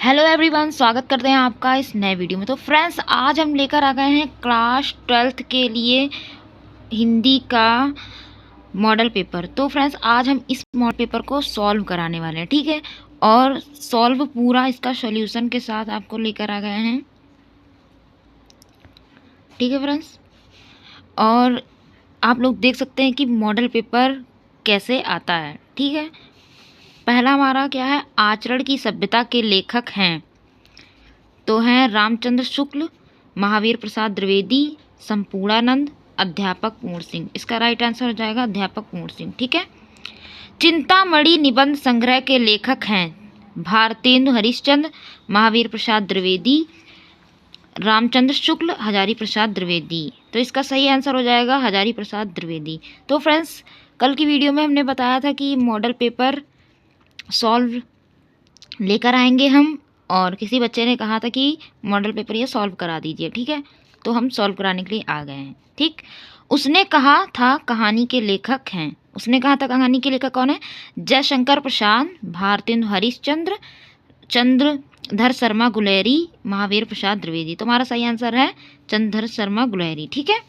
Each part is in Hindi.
हेलो एवरीवन, स्वागत करते हैं आपका इस नए वीडियो में। तो फ्रेंड्स, आज हम लेकर आ गए हैं क्लास 12th के लिए हिंदी का मॉडल पेपर। तो फ्रेंड्स, आज हम इस मॉडल पेपर को सॉल्व कराने वाले हैं, ठीक है। और सॉल्व पूरा इसका सॉल्यूशन के साथ आपको लेकर आ गए हैं, ठीक है फ्रेंड्स। और आप लोग देख सकते हैं कि मॉडल पेपर कैसे आता है, ठीक है। पहला हमारा क्या है, आचरण की सभ्यता के लेखक हैं तो हैं रामचंद्र शुक्ल, महावीर प्रसाद द्विवेदी, संपूर्णानंद, अध्यापक कुंवर सिंह। इसका राइट आंसर हो जाएगा अध्यापक कुंवर सिंह, ठीक है। चिंतामणि निबंध संग्रह के लेखक हैं भारतेंदु हरिश्चंद्र, महावीर प्रसाद द्विवेदी, रामचंद्र शुक्ल, हजारी प्रसाद द्विवेदी। तो इसका सही आंसर हो जाएगा हजारी प्रसाद द्विवेदी। तो फ्रेंड्स, कल की वीडियो में हमने बताया था कि मॉडल पेपर सॉल्व लेकर आएंगे हम, और किसी बच्चे ने कहा था कि मॉडल पेपर ये सॉल्व करा दीजिए, ठीक है। तो हम सॉल्व कराने के लिए आ गए हैं, ठीक। उसने कहा था कहानी के लेखक हैं, उसने कहा था कहानी के लेखक कौन है, जयशंकर प्रसाद, भारतेंदु हरिश्चंद्र, चंद्रधर शर्मा गुलेरी, महावीर प्रसाद द्विवेदी। तो हमारा सही आंसर है चंद्रधर शर्मा गुलेरी, ठीक है।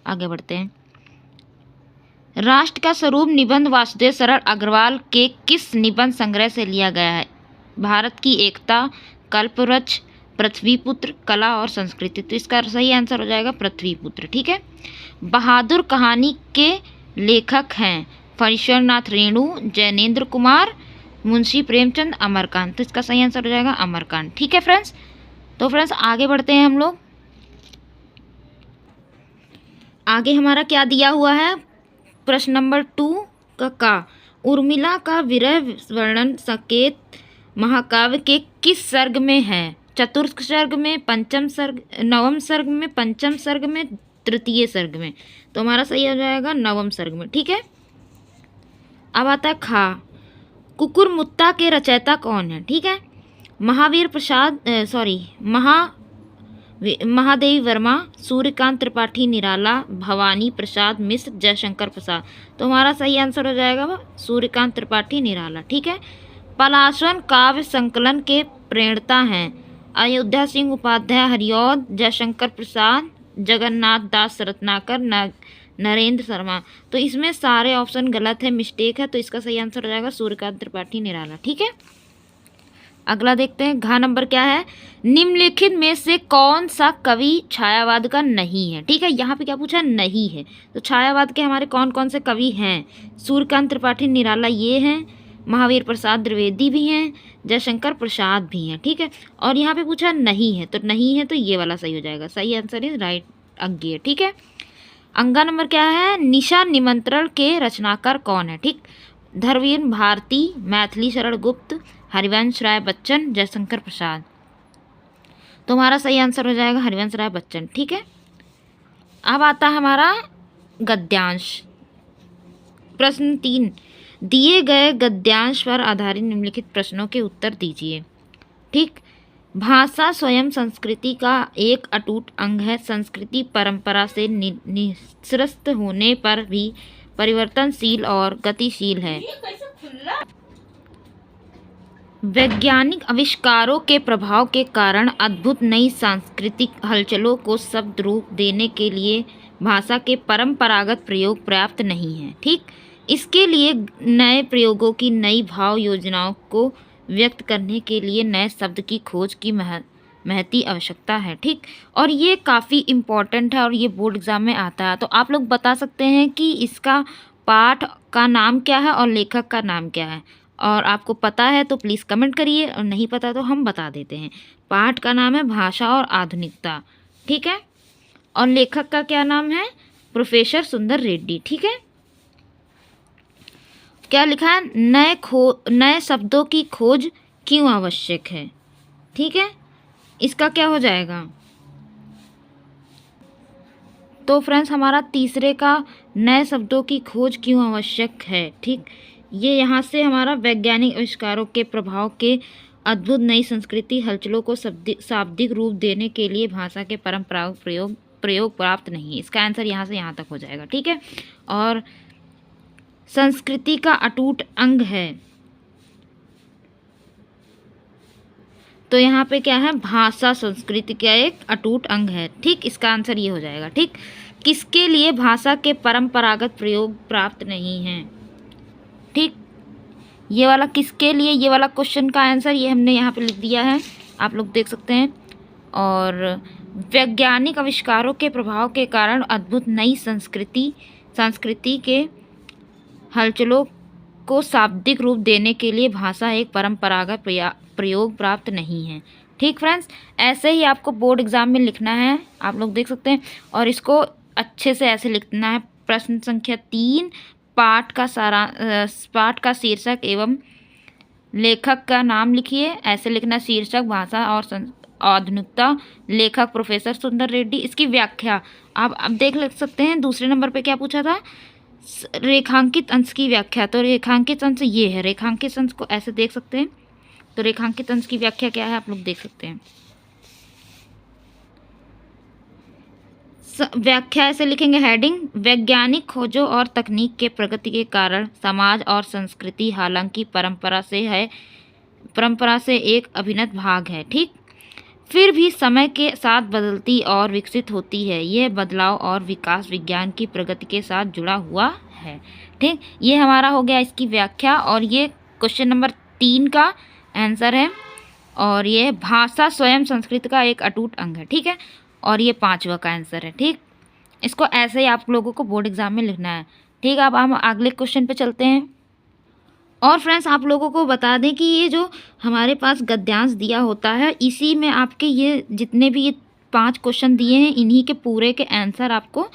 आगे बढ़ते हैं। राष्ट्र का स्वरूप निबंध वासुदेव शरण अग्रवाल के किस निबंध संग्रह से लिया गया है? भारत की एकता, कल्पवृक्ष, पृथ्वीपुत्र, कला और संस्कृति। तो इसका सही आंसर हो जाएगा पृथ्वीपुत्र, ठीक है। बहादुर कहानी के लेखक हैं फणीश्वरनाथ रेणु, जैनेन्द्र कुमार, मुंशी प्रेमचंद, अमरकांत। तो इसका सही आंसर हो जाएगा अमरकांत, ठीक है फ्रेंड्स। तो फ्रेंड्स, आगे बढ़ते हैं हम लोग। आगे हमारा क्या दिया हुआ है, प्रश्न नंबर 2 का उर्मिला का विरह वर्णन संकेत महाकाव्य के किस सर्ग में है? चतुर्थ सर्ग में, पंचम सर्ग, नवम सर्ग में, पंचम सर्ग में, तृतीय सर्ग में। तो हमारा सही हो जाएगा नवम सर्ग में, ठीक है। अब आता है खा, कुकुरमुत्ता के रचयिता कौन है? ठीक है, महावीर प्रसाद महादेवी वर्मा, सूर्यकांत त्रिपाठी निराला, भवानी प्रसाद मिश्र, जयशंकर प्रसाद। तो हमारा सही आंसर हो जाएगा सूर्यकांत त्रिपाठी निराला, ठीक है। पलाशवन काव्य संकलन के प्रणेता हैं अयोध्या सिंह उपाध्याय हरिऔध, जयशंकर प्रसाद, जगन्नाथ दास रत्नाकर, नरेंद्र शर्मा। तो इसमें सारे ऑप्शन गलत है, मिस्टेक है। तो इसका सही आंसर हो जाएगा सूर्यकांत त्रिपाठी निराला, ठीक है। अगला देखते हैं, घ नंबर क्या है, निम्नलिखित में से कौन सा कवि छायावाद का नहीं है? ठीक है, यहाँ पे क्या पूछा, नहीं है। तो छायावाद के हमारे कौन कौन से कवि हैं? सूर्यकांत त्रिपाठी निराला ये हैं, महावीर प्रसाद द्विवेदी भी हैं, जयशंकर प्रसाद भी हैं, ठीक है। और यहाँ पे पूछा नहीं है, तो नहीं है तो ये वाला सही हो जाएगा। सही आंसर इज राइट अज्ञेय, ठीक है। अंगा नंबर क्या है, निशा निमंत्रण के रचनाकार कौन है? ठीक, धरवीर भारती, मैथिली शरण गुप्त, हरिवंश राय बच्चन, जयशंकर प्रसाद। तो हमारा सही आंसर हो जाएगा हरिवंश राय बच्चन, ठीक है। अब आता है हमारा गद्यांश। प्रश्न 3, दिए गए गद्यांश पर आधारित निम्नलिखित प्रश्नों के उत्तर दीजिए। ठीक, भाषा स्वयं संस्कृति का एक अटूट अंग है। संस्कृति परंपरा से निःसृत होने पर भी परिवर्तनशील और गतिशील है। वैज्ञानिक आविष्कारों के प्रभाव के कारण अद्भुत नई सांस्कृतिक हलचलों को शब्द रूप देने के लिए भाषा के परंपरागत प्रयोग पर्याप्त नहीं है। ठीक, इसके लिए नए प्रयोगों की, नई भाव योजनाओं को व्यक्त करने के लिए नए शब्द की खोज की महती आवश्यकता है। ठीक, और ये काफ़ी इम्पॉर्टेंट है और ये बोर्ड एग्जाम में आता है। तो आप लोग बता सकते हैं कि इसका पाठ का नाम क्या है और लेखक का नाम क्या है? और आपको पता है तो प्लीज़ कमेंट करिए, और नहीं पता तो हम बता देते हैं। पाठ का नाम है भाषा और आधुनिकता, ठीक है। और लेखक का क्या नाम है, प्रोफेसर सुंदर रेड्डी, ठीक है। क्या लिखा है, नए शब्दों की खोज क्यों आवश्यक है? ठीक है, इसका क्या हो जाएगा? तो फ्रेंड्स, हमारा तीसरे का नए शब्दों की खोज क्यों आवश्यक है। ठीक, ये यहाँ से हमारा वैज्ञानिक आविष्कारों के प्रभाव के अद्भुत नई संस्कृति हलचलों को शाब्दिक रूप देने के लिए भाषा के परंपरागत प्रयोग प्राप्त नहीं है। इसका आंसर यहाँ से यहाँ तक हो जाएगा, ठीक है। और संस्कृति का अटूट अंग है, तो यहाँ पे क्या है, भाषा संस्कृति का एक अटूट अंग है। ठीक, इसका आंसर ये हो जाएगा। ठीक, किसके लिए भाषा के परंपरागत प्रयोग प्राप्त नहीं हैं। ठीक, ये वाला किसके लिए, ये वाला क्वेश्चन का आंसर ये हमने यहाँ पे लिख दिया है, आप लोग देख सकते हैं। और वैज्ञानिक आविष्कारों के प्रभाव के कारण अद्भुत नई संस्कृति के हलचलों को शाब्दिक रूप देने के लिए भाषा एक परंपरागत प्रयोग प्राप्त नहीं है। ठीक फ्रेंड्स, ऐसे ही आपको बोर्ड एग्जाम में लिखना है, आप लोग देख सकते हैं। और इसको अच्छे से ऐसे लिखना है। प्रश्न संख्या 3, पाठ का शीर्षक एवं लेखक का नाम लिखिए। ऐसे लिखना, शीर्षक भाषा और आधुनिकता, लेखक प्रोफेसर सुंदर रेड्डी। इसकी व्याख्या आप अब देख सकते हैं। दूसरे नंबर पे क्या पूछा था, रेखांकित अंश की व्याख्या। तो रेखांकित अंश ये है, रेखांकित अंश को ऐसे देख सकते हैं। तो रेखांकित अंश की व्याख्या क्या है, आप लोग देख सकते हैं। व्याख्या ऐसे लिखेंगे, हेडिंग, वैज्ञानिक खोजों और तकनीक के प्रगति के कारण समाज और संस्कृति हालांकि परंपरा से एक अभिन्न भाग है। ठीक, फिर भी समय के साथ बदलती और विकसित होती है। यह बदलाव और विकास विज्ञान की प्रगति के साथ जुड़ा हुआ है। ठीक, ये हमारा हो गया इसकी व्याख्या। और ये क्वेश्चन नंबर 3 का आंसर है। और ये भाषा स्वयं संस्कृत का एक अटूट अंग है। ठीक है, और ये 5वां का आंसर है। ठीक, इसको ऐसे ही आप लोगों को बोर्ड एग्जाम में लिखना है। ठीक, अब हम अगले क्वेश्चन पे चलते हैं। और फ्रेंड्स, आप लोगों को बता दें कि ये जो हमारे पास गद्यांश दिया होता है, इसी में आपके ये जितने भी ये 5 क्वेश्चन दिए हैं, इन्हीं के पूरे के आंसर आपको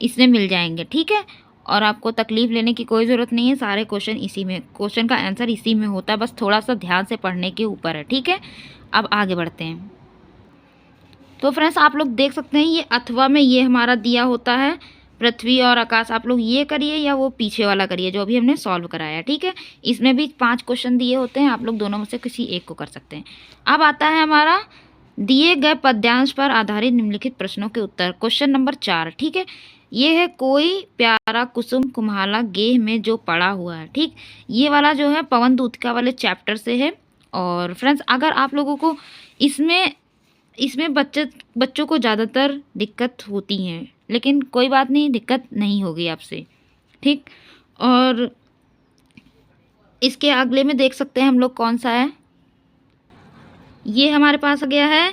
इसमें मिल जाएंगे। ठीक है, और आपको तकलीफ लेने की कोई ज़रूरत नहीं है। सारे क्वेश्चन का आंसर इसी में होता है, बस थोड़ा सा ध्यान से पढ़ने के ऊपर है। ठीक है, अब आगे बढ़ते हैं। तो फ्रेंड्स, आप लोग देख सकते हैं, ये अथवा में ये हमारा दिया होता है पृथ्वी और आकाश। आप लोग ये करिए या वो पीछे वाला करिए जो अभी हमने सॉल्व कराया। ठीक है, इसमें भी 5 क्वेश्चन दिए होते हैं, आप लोग दोनों में से किसी एक को कर सकते हैं। अब आता है हमारा दिए गए पद्यांश पर आधारित निम्नलिखित प्रश्नों के उत्तर। Question number 4। ठीक है, ये है, कोई प्यारा कुसुम कुम्हाला गेह में जो पड़ा हुआ है। ठीक, ये वाला जो है पवन दूतिका वाले चैप्टर से है। और फ्रेंड्स, अगर आप लोगों को इसमें बच्चों को ज़्यादातर दिक्कत होती हैं, लेकिन कोई बात नहीं, दिक्कत नहीं होगी आपसे। ठीक, और इसके अगले में देख सकते हैं हम लोग कौन सा है। ये हमारे पास आ गया है,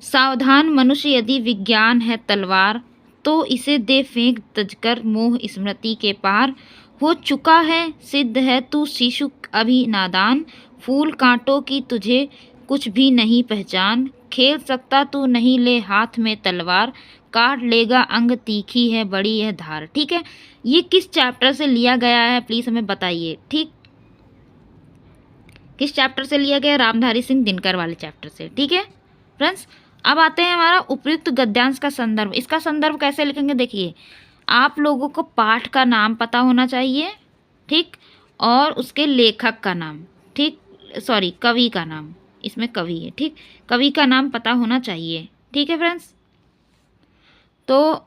सावधान मनुष्य यदि विज्ञान है तलवार, तो इसे दे फेंक तजकर मोह स्मृति के पार। हो चुका है सिद्ध है तू शिशु अभी नादान, फूल कांटों की तुझे कुछ भी नहीं पहचान। खेल सकता तू नहीं ले हाथ में तलवार, काट लेगा अंग तीखी है बड़ी यह धार। ठीक है, ये किस चैप्टर से लिया गया है, प्लीज़ हमें बताइए। ठीक, किस चैप्टर से लिया गया? रामधारी सिंह दिनकर वाले चैप्टर से। ठीक है फ्रेंड्स, अब आते हैं हमारा उपयुक्त गद्यांश का संदर्भ। इसका संदर्भ कैसे लिखेंगे, देखिए, आप लोगों को पाठ का नाम पता होना चाहिए। ठीक, और उसके लेखक का नाम, ठीक, सॉरी, कवि का नाम, इसमें कवि है। ठीक, कवि का नाम पता होना चाहिए। ठीक है फ्रेंड्स, तो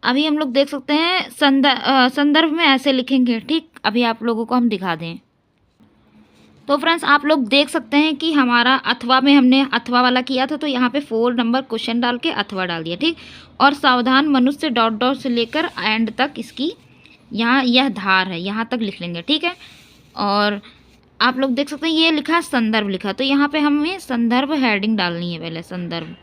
अभी हम लोग देख सकते हैं संदर्भ में ऐसे लिखेंगे। ठीक, अभी आप लोगों को हम दिखा दें। तो फ्रेंड्स, आप लोग देख सकते हैं कि हमारा अथवा में हमने अथवा वाला किया था, तो यहाँ पे 4 नंबर क्वेश्चन डाल के अथवा डाल दिया। ठीक, और सावधान मनुष्य डॉट डॉट से लेकर एंड तक इसकी यहाँ यह धार है, यहाँ तक लिख लेंगे। ठीक है, और आप लोग देख सकते हैं ये लिखा संदर्भ लिखा, तो यहाँ पे हमें संदर्भ हेडिंग डालनी है, पहले संदर्भ।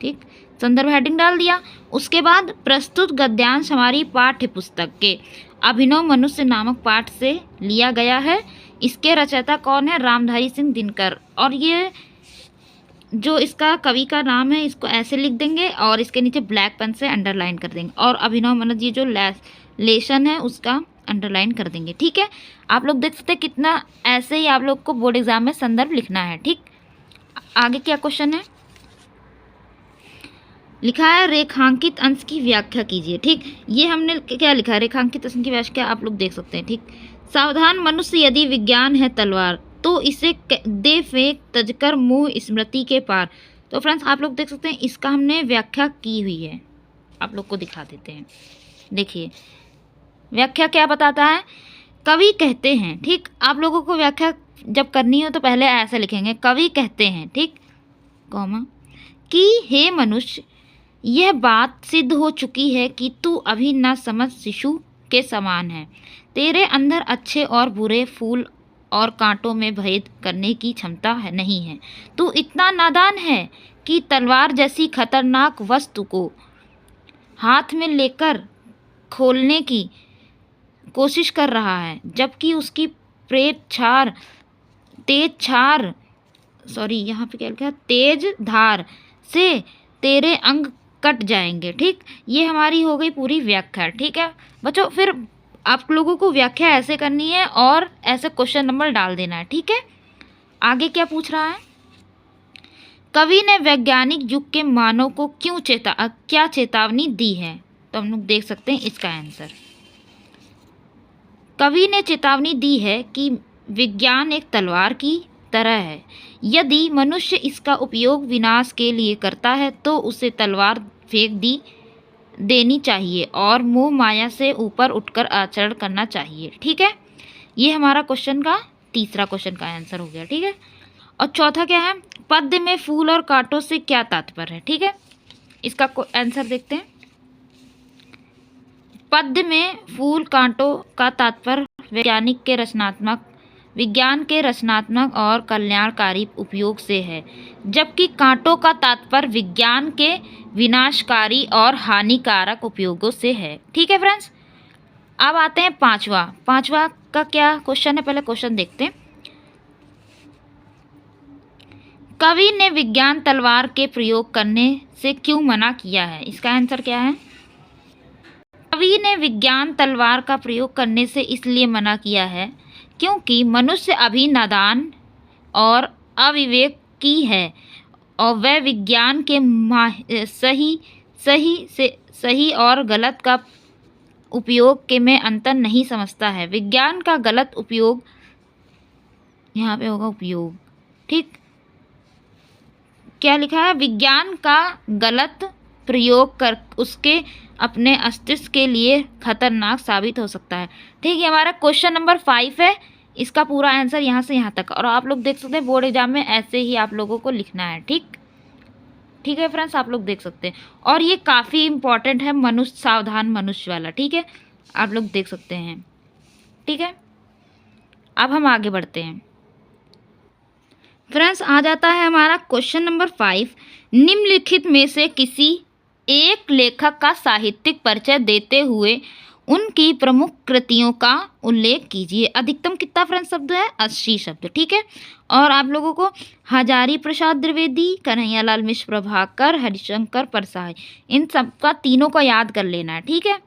ठीक, संदर्भ हेडिंग डाल दिया। उसके बाद प्रस्तुत गद्यांश हमारी पाठ्य पुस्तक के अभिनव मनुष्य नामक पाठ से लिया गया है। इसके रचयिता कौन है? रामधारी सिंह दिनकर। और ये जो इसका कवि का नाम है, इसको ऐसे लिख देंगे और इसके नीचे ब्लैक पेन से अंडरलाइन कर देंगे, और अभिनव मनुष्य ये जो लेशन है उसका अंडरलाइन कर देंगे। ठीक है, आप लोग देख सकते हैं कितना ऐसे ही आप लोग को बोर्ड एग्जाम में संदर्भ लिखना है। ठीक, आगे क्या क्वेश्चन है, लिखा है रेखांकित अंश की व्याख्या कीजिए। ठीक, ये हमने क्या लिखा है, रेखांकित अंश की व्याख्या आप लोग देख सकते हैं। ठीक, सावधान मनुष्य यदि विज्ञान है तलवार, तो इसे दे फेंक तजकर मुँह स्मृति के पार। तो फ्रेंड्स, आप लोग देख सकते हैं इसका हमने व्याख्या की हुई है, आप लोग को दिखा देते हैं। देखिए व्याख्या क्या बताता है, कवि कहते हैं, ठीक, आप लोगों को व्याख्या जब करनी हो तो पहले ऐसे लिखेंगे, कवि कहते हैं, ठीक, कॉमा, कि हे मनुष्य, यह बात सिद्ध हो चुकी है कि तू अभी न समझ शिशु के समान है। तेरे अंदर अच्छे और बुरे, फूल और कांटों में भेद करने की क्षमता नहीं है। तू इतना नादान है कि तलवार जैसी खतरनाक वस्तु को हाथ में लेकर खोलने की कोशिश कर रहा है, जबकि उसकी तेज धार से तेरे अंग कट जाएंगे, ठीक। ये हमारी हो गई पूरी व्याख्या, ठीक है बच्चों। फिर आप लोगों को व्याख्या ऐसे करनी है और ऐसे क्वेश्चन नंबर डाल देना है, ठीक है। आगे क्या पूछ रहा है, कवि ने वैज्ञानिक युग के मानव को क्या चेतावनी दी है। तो हम लोग देख सकते हैं इसका आंसर। कवि ने चेतावनी दी है कि विज्ञान एक तलवार की तरह है। यदि मनुष्य इसका उपयोग विनाश के लिए करता है तो उसे तलवार फेंक देनी चाहिए और मोह माया से ऊपर उठकर आचरण करना चाहिए, ठीक है। ये हमारा तीसरा क्वेश्चन का आंसर हो गया, ठीक है। और चौथा क्या है, पद्य में फूल और कांटों से क्या तात्पर्य है, ठीक है। इसका आंसर देखते हैं। पद्य में फूल कांटों का तात्पर्य विज्ञान के रचनात्मक और कल्याणकारी उपयोग से है, जबकि कांटों का तात्पर्य विज्ञान के विनाशकारी और हानिकारक उपयोगों से है, ठीक है फ्रेंड्स। अब आते हैं पांचवा का क्या क्वेश्चन है, पहले क्वेश्चन देखते हैं। कवि ने विज्ञान तलवार के प्रयोग करने से क्यों मना किया है, इसका आंसर क्या है। कवि ने विज्ञान तलवार का प्रयोग करने से इसलिए मना किया है क्योंकि मनुष्य अभी नादान और अविवेकी है और वह विज्ञान के सही और गलत का उपयोग के में अंतर नहीं समझता है। विज्ञान का गलत उपयोग, यहाँ पे होगा उपयोग, ठीक। क्या लिखा है, विज्ञान का गलत प्रयोग कर उसके अपने अस्तित्व के लिए खतरनाक साबित हो सकता है, ठीक है। हमारा क्वेश्चन नंबर 5 है, इसका पूरा आंसर यहाँ से यहाँ तक। और आप लोग देख सकते हैं बोर्ड एग्जाम में ऐसे ही आप लोगों को लिखना है, ठीक है फ्रेंड्स, आप लोग देख सकते हैं। और ये काफ़ी इंपॉर्टेंट है, सावधान मनुष्य वाला, ठीक है, आप लोग देख सकते हैं, ठीक है। अब हम आगे बढ़ते हैं फ्रेंड्स। आ जाता है हमारा क्वेश्चन नंबर 5। निम्नलिखित में से किसी एक लेखक का साहित्यिक परिचय देते हुए उनकी प्रमुख कृतियों का उल्लेख कीजिए। अधिकतम कितना फ्रेंड्स शब्द है, 80 शब्द, ठीक है। और आप लोगों को हजारी प्रसाद द्विवेदी, कन्हैयालाल मिश्र, प्रभाकर, हरिशंकर परसाई, इन सब का तीनों को याद कर लेना है, ठीक है।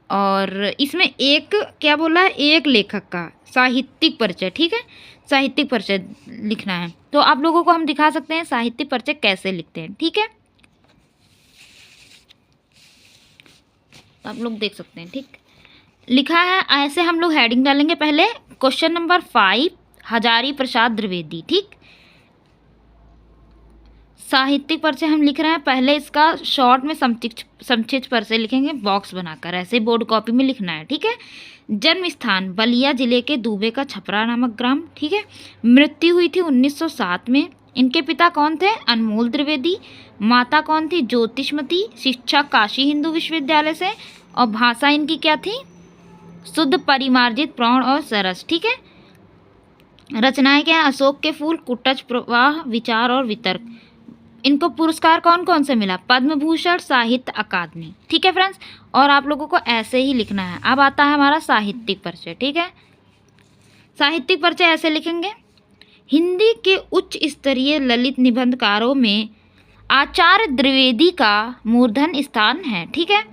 और इसमें एक क्या बोला है, एक लेखक का साहित्यिक परिचय, ठीक है, साहित्यिक परिचय लिखना है। तो आप लोगों को हम दिखा सकते हैं साहित्यिक परिचय कैसे लिखते हैं, ठीक है, आप लोग देख सकते हैं, ठीक लिखा है ऐसे। हम लोग हेडिंग डालेंगे पहले क्वेश्चन नंबर 5, हजारी प्रसाद द्विवेदी, ठीक। साहित्यिक परिचय हम लिख रहे हैं, पहले इसका शॉर्ट में संक्षिप्त परिचय लिखेंगे बॉक्स बनाकर, ऐसे बोर्ड कॉपी में लिखना है, ठीक है। जन्म स्थान बलिया जिले के दूबे का छपरा नामक ग्राम, ठीक है। मृत्यु हुई थी 1907 में। इनके पिता कौन थे, अनमोल द्विवेदी। माता कौन थी, ज्योतिषमती। शिक्षा काशी हिंदू विश्वविद्यालय से। और भाषा इनकी क्या थी, शुद्ध, परिमार्जित, प्रौढ़ और सरस, ठीक है। रचनाएं क्या है, अशोक के फूल, कुटज, प्रवाह, विचार और वितर्क। इनको पुरस्कार कौन कौन से मिला, पद्म भूषण, साहित्य अकादमी, ठीक है फ्रेंड्स। और आप लोगों को ऐसे ही लिखना है। अब आता है हमारा साहित्यिक परिचय, ठीक है। साहित्यिक परिचय ऐसे लिखेंगे, हिंदी के उच्च स्तरीय ललित निबंधकारों में आचार्य द्विवेदी का मूर्धन स्थान है, ठीक है।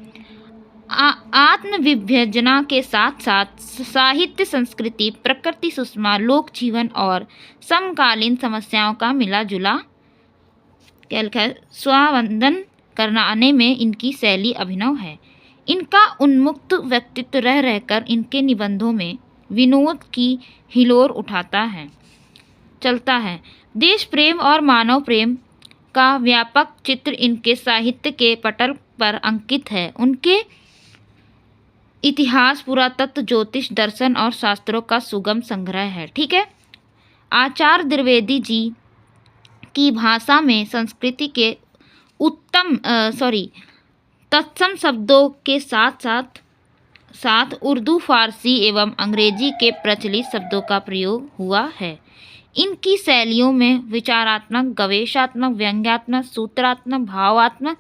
आत्मविभजना के साथ साथ साहित्य, संस्कृति, प्रकृति, सुषमा, लोक जीवन और समकालीन समस्याओं का मिला जुला क्या लिखा है, स्वावंदन करने में इनकी शैली अभिनव है। इनका उन्मुक्त व्यक्तित्व रह रहकर इनके निबंधों में विनोद की हिलोर चलता है। देश प्रेम और मानव प्रेम का व्यापक चित्र इनके साहित्य के पटल पर अंकित है। इतिहास, पुरातत्व, ज्योतिष, दर्शन और शास्त्रों का सुगम संग्रह है। ठीक है। आचार्य द्विवेदी जी की भाषा में संस्कृति के तत्सम शब्दों के साथ उर्दू, फारसी एवं अंग्रेजी के प्रचलित शब्दों का प्रयोग हुआ है। इनकी शैलियों में विचारात्मक, गवेषात्मक, व्यंग्यात्मक, सूत्रात्मक, भावात्मक,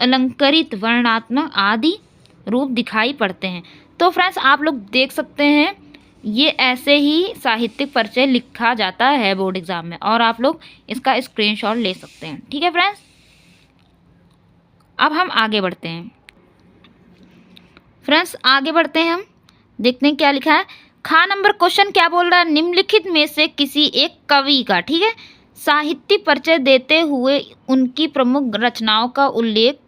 अलंकृत, वर्णात्मक आदि रूप दिखाई पड़ते हैं। तो फ्रेंड्स, आप लोग देख सकते हैं ये ऐसे ही साहित्यिक परिचय लिखा जाता है बोर्ड एग्जाम में, और आप लोग इसका स्क्रीनशॉट ले सकते हैं। ठीक है फ्रेंड्स, अब हम आगे बढ़ते हैं। फ्रेंड्स, आगे बढ़ते हैं, हम देखते हैं क्या लिखा है। खा नंबर क्वेश्चन क्या बोल रहा है, निम्नलिखित में से किसी एक कवि का, ठीक है, साहित्यिक परिचय देते हुए उनकी प्रमुख रचनाओं का उल्लेख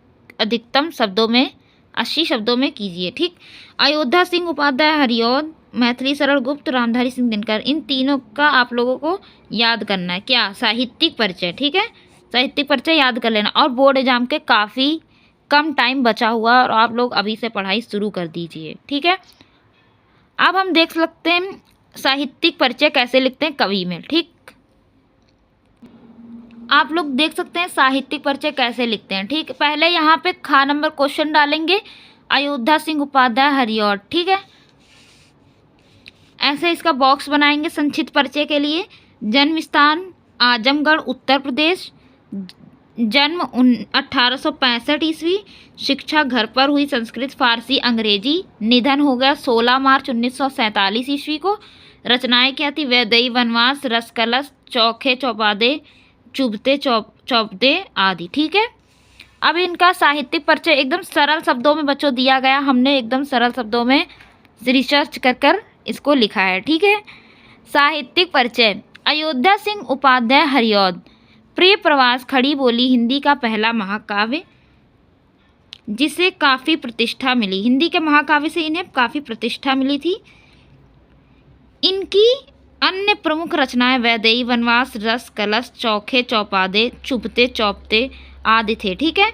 अधिकतम शब्दों में 80 शब्दों में कीजिए। ठीक। अयोध्या सिंह उपाध्याय हरिऔध, मैथिली शरण गुप्त, रामधारी सिंह दिनकर, इन तीनों का आप लोगों को याद करना है। क्या? साहित्यिक परिचय। ठीक है, साहित्यिक परिचय याद कर लेना। और बोर्ड एग्जाम के काफ़ी कम टाइम बचा हुआ और आप लोग अभी से पढ़ाई शुरू कर दीजिए। ठीक है, अब हम देख सकते हैं साहित्यिक परिचय कैसे लिखते हैं कवि में। ठीक, आप लोग देख सकते हैं साहित्यिक परिचय कैसे लिखते हैं। ठीक, पहले यहाँ पे खा नंबर क्वेश्चन डालेंगे, अयोध्या सिंह उपाध्याय हरिऔध। ठीक है, ऐसे इसका बॉक्स बनाएंगे संक्षिप्त परिचय के लिए। जन्म स्थान आजमगढ़ उत्तर प्रदेश, जन्म 1865 ईस्वी, शिक्षा घर पर हुई संस्कृत फारसी अंग्रेजी, निधन हो गया 16 मार्च 1947 ईस्वी को। रचनाएं क्या थी? वैदेही वनवास, रसकलश, चौखे चौपादे, चुभते चौपदे आदि। ठीक है, अब इनका साहित्यिक परिचय एकदम सरल शब्दों में बच्चों दिया गया, हमने एकदम सरल शब्दों में रिसर्च कर इसको लिखा है। ठीक है, साहित्यिक परिचय। अयोध्या सिंह उपाध्याय हरिऔध, प्रिय प्रवास खड़ी बोली हिंदी का पहला महाकाव्य जिसे काफ़ी प्रतिष्ठा मिली। हिंदी के महाकाव्य से इन्हें काफ़ी प्रतिष्ठा मिली थी। इनकी अन्य प्रमुख रचनाएं वैदेही वनवास, रस कलश, चौखे चौपादे, चुभते चौपते आदि थे। ठीक है,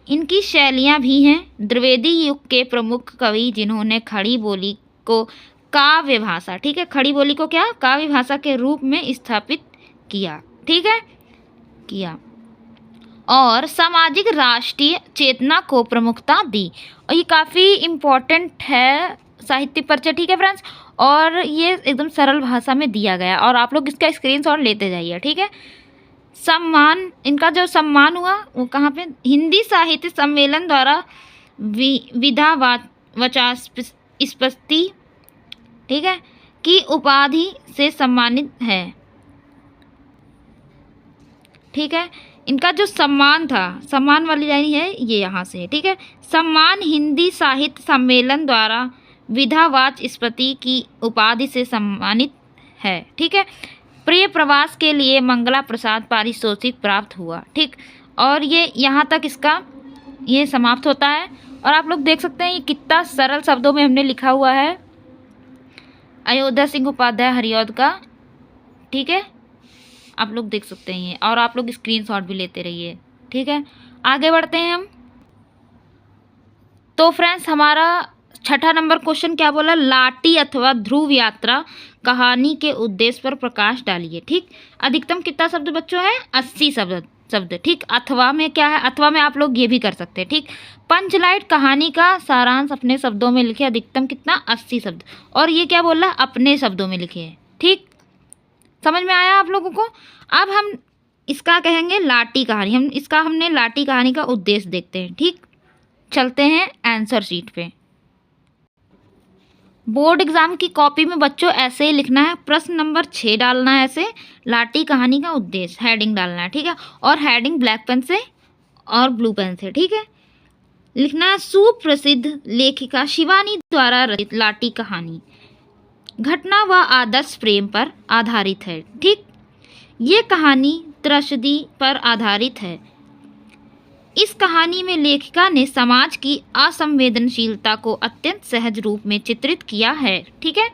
इनकी शैलियां भी हैं। द्विवेदी युग के प्रमुख कवि जिन्होंने खड़ी बोली को काव्य भाषा, ठीक है, खड़ी बोली को क्या काव्य भाषा के रूप में स्थापित किया। ठीक है, किया और सामाजिक राष्ट्रीय चेतना को प्रमुखता दी। और ये काफ़ी इम्पोर्टेंट है साहित्यिक परिचय। ठीक है फ्रेंड्स, और ये एकदम सरल भाषा में दिया गया और आप लोग इसका स्क्रीनशॉट लेते जाइए। ठीक है, सम्मान, इनका जो सम्मान हुआ वो कहाँ पे? हिंदी साहित्य सम्मेलन द्वारा विधा वाचस्पति, ठीक है, की उपाधि से सम्मानित है। ठीक है, इनका जो सम्मान था, सम्मान वाली लाइन है ये यहाँ से है। ठीक है, सम्मान हिंदी साहित्य सम्मेलन द्वारा विधा वाचस्पति की उपाधि से सम्मानित है। ठीक है, प्रिय प्रवास के लिए मंगला प्रसाद पारितोषिक प्राप्त हुआ। ठीक, और ये यहाँ तक इसका ये समाप्त होता है। और आप लोग देख सकते हैं ये कितना सरल शब्दों में हमने लिखा हुआ है अयोध्या सिंह उपाध्याय हरिऔध का। ठीक है, आप लोग देख सकते हैं ये, और आप लोग स्क्रीनशॉट भी लेते रहिए। ठीक है, आगे बढ़ते हैं हम। तो फ्रेंड्स, हमारा छठा नंबर क्वेश्चन क्या बोला? लाटी अथवा ध्रुव यात्रा कहानी के उद्देश्य पर प्रकाश डालिए। ठीक, अधिकतम कितना शब्द बच्चों है? 80 शब्द। ठीक, अथवा में क्या है? अथवा में आप लोग ये भी कर सकते हैं। ठीक, पंचलाइट कहानी का सारांश अपने शब्दों में लिखे, अधिकतम कितना? 80 शब्द। और ये क्या बोल रहा है? अपने शब्दों में लिखे हैं। ठीक, समझ में आया आप लोगों को? अब हम इसका कहेंगे लाटी कहानी। हमने लाटी कहानी का उद्देश्य देखते हैं। ठीक, चलते हैं आंसर शीट पे। बोर्ड एग्जाम की कॉपी में बच्चों ऐसे ही लिखना है, प्रश्न नंबर 6 डालना है, ऐसे लाटी कहानी का उद्देश्य हेडिंग डालना है। ठीक है, और हेडिंग ब्लैक पेन से और ब्लू पेन से, ठीक है, लिखना है। सुप्रसिद्ध लेखिका शिवानी द्वारा रचित लाटी कहानी घटना व आदर्श प्रेम पर आधारित है। ठीक, ये कहानी त्रसदी पर आधारित है। इस कहानी में लेखिका ने समाज की असंवेदनशीलता को अत्यंत सहज रूप में चित्रित किया है। ठीक है,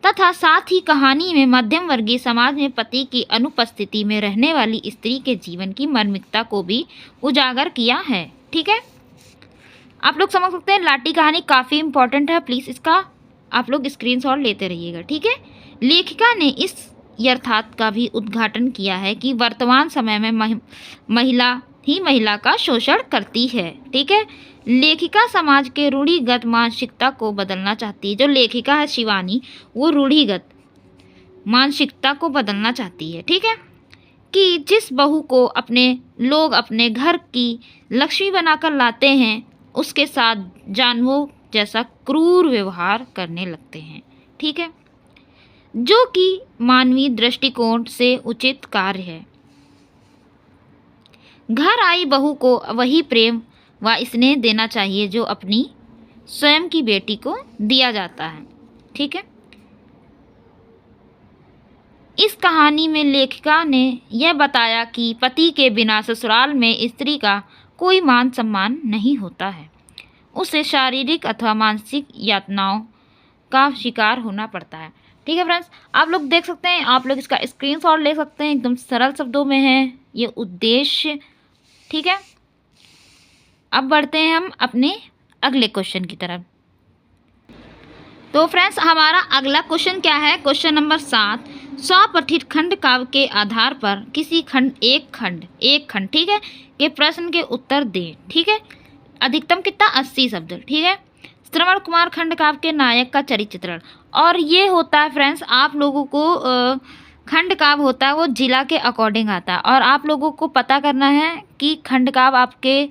तथा साथ ही कहानी में मध्यम वर्गीय समाज में पति की अनुपस्थिति में रहने वाली स्त्री के जीवन की मर्मिकता को भी उजागर किया है। ठीक है, आप लोग समझ सकते हैं लाटी कहानी काफ़ी इंपॉर्टेंट है, प्लीज़ इसका आप लोग स्क्रीनशॉट लेते रहिएगा, ठीक है। लेखिका ने इस यथार्थ का भी उद्घाटन किया है कि वर्तमान समय में महिला ही महिला का शोषण करती है, ठीक है। लेखिका समाज के रूढ़िगत मानसिकता को बदलना चाहती है। जो लेखिका है शिवानी, वो रूढ़िगत मानसिकता को बदलना चाहती है, ठीक है, कि जिस बहू को लोग अपने घर की लक्ष्मी बनाकर लाते हैं, उसके साथ जानवरों जैसा क्रूर व्यवहार करने लगते हैं, ठीक है, जो कि मानवीय दृष्टिकोण से उचित कार्य है। घर आई बहू को वही प्रेम व स्नेह देना चाहिए जो अपनी स्वयं की बेटी को दिया जाता है, ठीक है। इस कहानी में लेखिका ने यह बताया कि पति के बिना ससुराल में स्त्री का कोई मान सम्मान नहीं होता है, उसे शारीरिक अथवा मानसिक यातनाओं का शिकार होना पड़ता है, ठीक है फ्रेंड्स। आप लोग देख सकते हैं, आप लोग इसका स्क्रीनशॉट ले सकते हैं, एकदम सरल शब्दों में है ये उद्देश्य, ठीक है। अब बढ़ते हैं हम अपने अगले क्वेश्चन की तरफ। तो फ्रेंड्स हमारा अगला क्वेश्चन क्या है, क्वेश्चन नंबर 7। स्वपठित खंड काव्य के आधार पर किसी एक खंड ठीक है के प्रश्न के उत्तर दें, ठीक है। अधिकतम कितना 80 शब्द, ठीक है। श्रवण कुमार खंड काव्य के नायक का चरित्र चित्रण। और ये होता है फ्रेंड्स, आप लोगों को खंड काव्य होता है वो जिला के अकॉर्डिंग आता है, और आप लोगों को पता करना है कि खंड काव्य आपके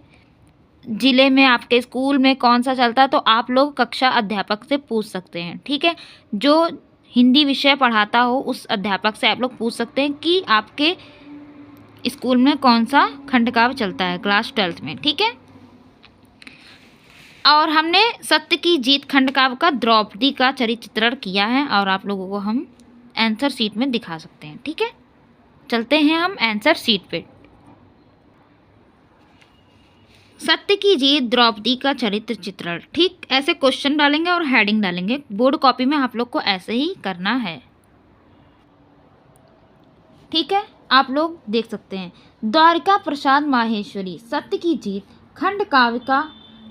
ज़िले में आपके स्कूल में कौन सा चलता है, तो आप लोग कक्षा अध्यापक से पूछ सकते हैं, ठीक है। जो हिंदी विषय पढ़ाता हो उस अध्यापक से आप लोग पूछ सकते हैं कि आपके स्कूल में कौन सा खंड काव्य चलता है क्लास 12th में, ठीक है। और हमने सत्य की जीत खंड काव्य का द्रौपदी का चरित्र चित्रण किया है, और आप लोगों को हम आंसर शीट में दिखा सकते हैं, ठीक है। चलते हैं हम आंसर शीट पे। सत्य की जीत द्रौपदी का चरित्र चित्रण, ठीक ऐसे क्वेश्चन डालेंगे और हेडिंग डालेंगे। बोर्ड कॉपी में आप लोग को ऐसे ही करना है, ठीक है। आप लोग देख सकते हैं द्वारिका प्रसाद माहेश्वरी सत्य की जीत खंड काव्य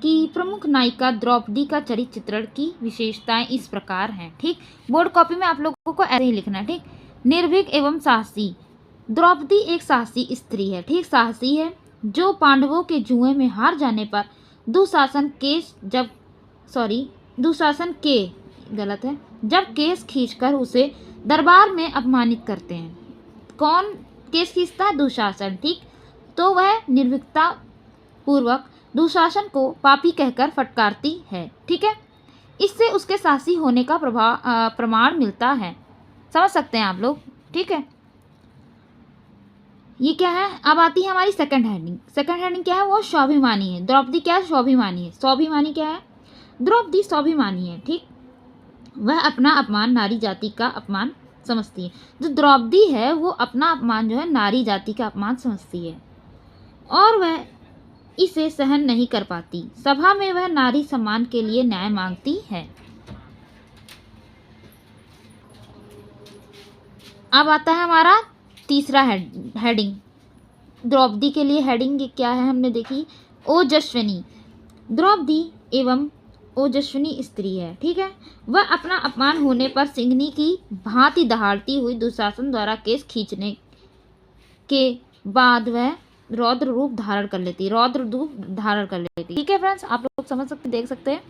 की प्रमुख नायिका द्रौपदी का चरित्र चित्रण की विशेषताएं इस प्रकार हैं, ठीक। बोर्ड कॉपी में आप लोगों को ऐसे ही लिखना है, ठीक। निर्भीक एवं साहसी, द्रौपदी एक साहसी स्त्री है, ठीक, साहसी है, जो पांडवों के जुए में हार जाने पर दुशासन जब केस खींचकर उसे दरबार में अपमानित करते हैं। कौन केस खींचता है? दुशासन, ठीक। तो वह निर्भीकता पूर्वक दुशासन को पापी कहकर फटकारती है, ठीक है। इससे उसके साहसी होने का प्रमाण मिलता है, समझ सकते हैं आप लोग, ठीक है। ये क्या है? अब आती है हमारी सेकंड हेडिंग। सेकंड हेडिंग क्या है? वो स्वाभिमानी है। द्रौपदी क्या है? स्वाभिमानी है। स्वाभिमानी क्या है? द्रौपदी स्वाभिमानी है, ठीक। वह अपना अपमान नारी जाति का अपमान समझती है। जो द्रौपदी है वो अपना अपमान जो है नारी जाति का अपमान समझती है, और वह इसे सहन नहीं कर पाती। सभा में वह नारी सम्मान के लिए न्याय मांगती है। अब आता है हमारा तीसरा हेडिंग। द्रौपदी के लिए हेडिंग क्या है हमने देखी, ओजस्विनी। द्रौपदी एवं ओजस्विनी स्त्री है, ठीक है। वह अपना अपमान होने पर सिंहनी की भांति दहाड़ती हुई दुशासन द्वारा केस खींचने के बाद वह रौद्र रूप धारण कर लेती, ठीक है फ्रेंड्स। आप लोग समझ सकते, देख सकते हैं।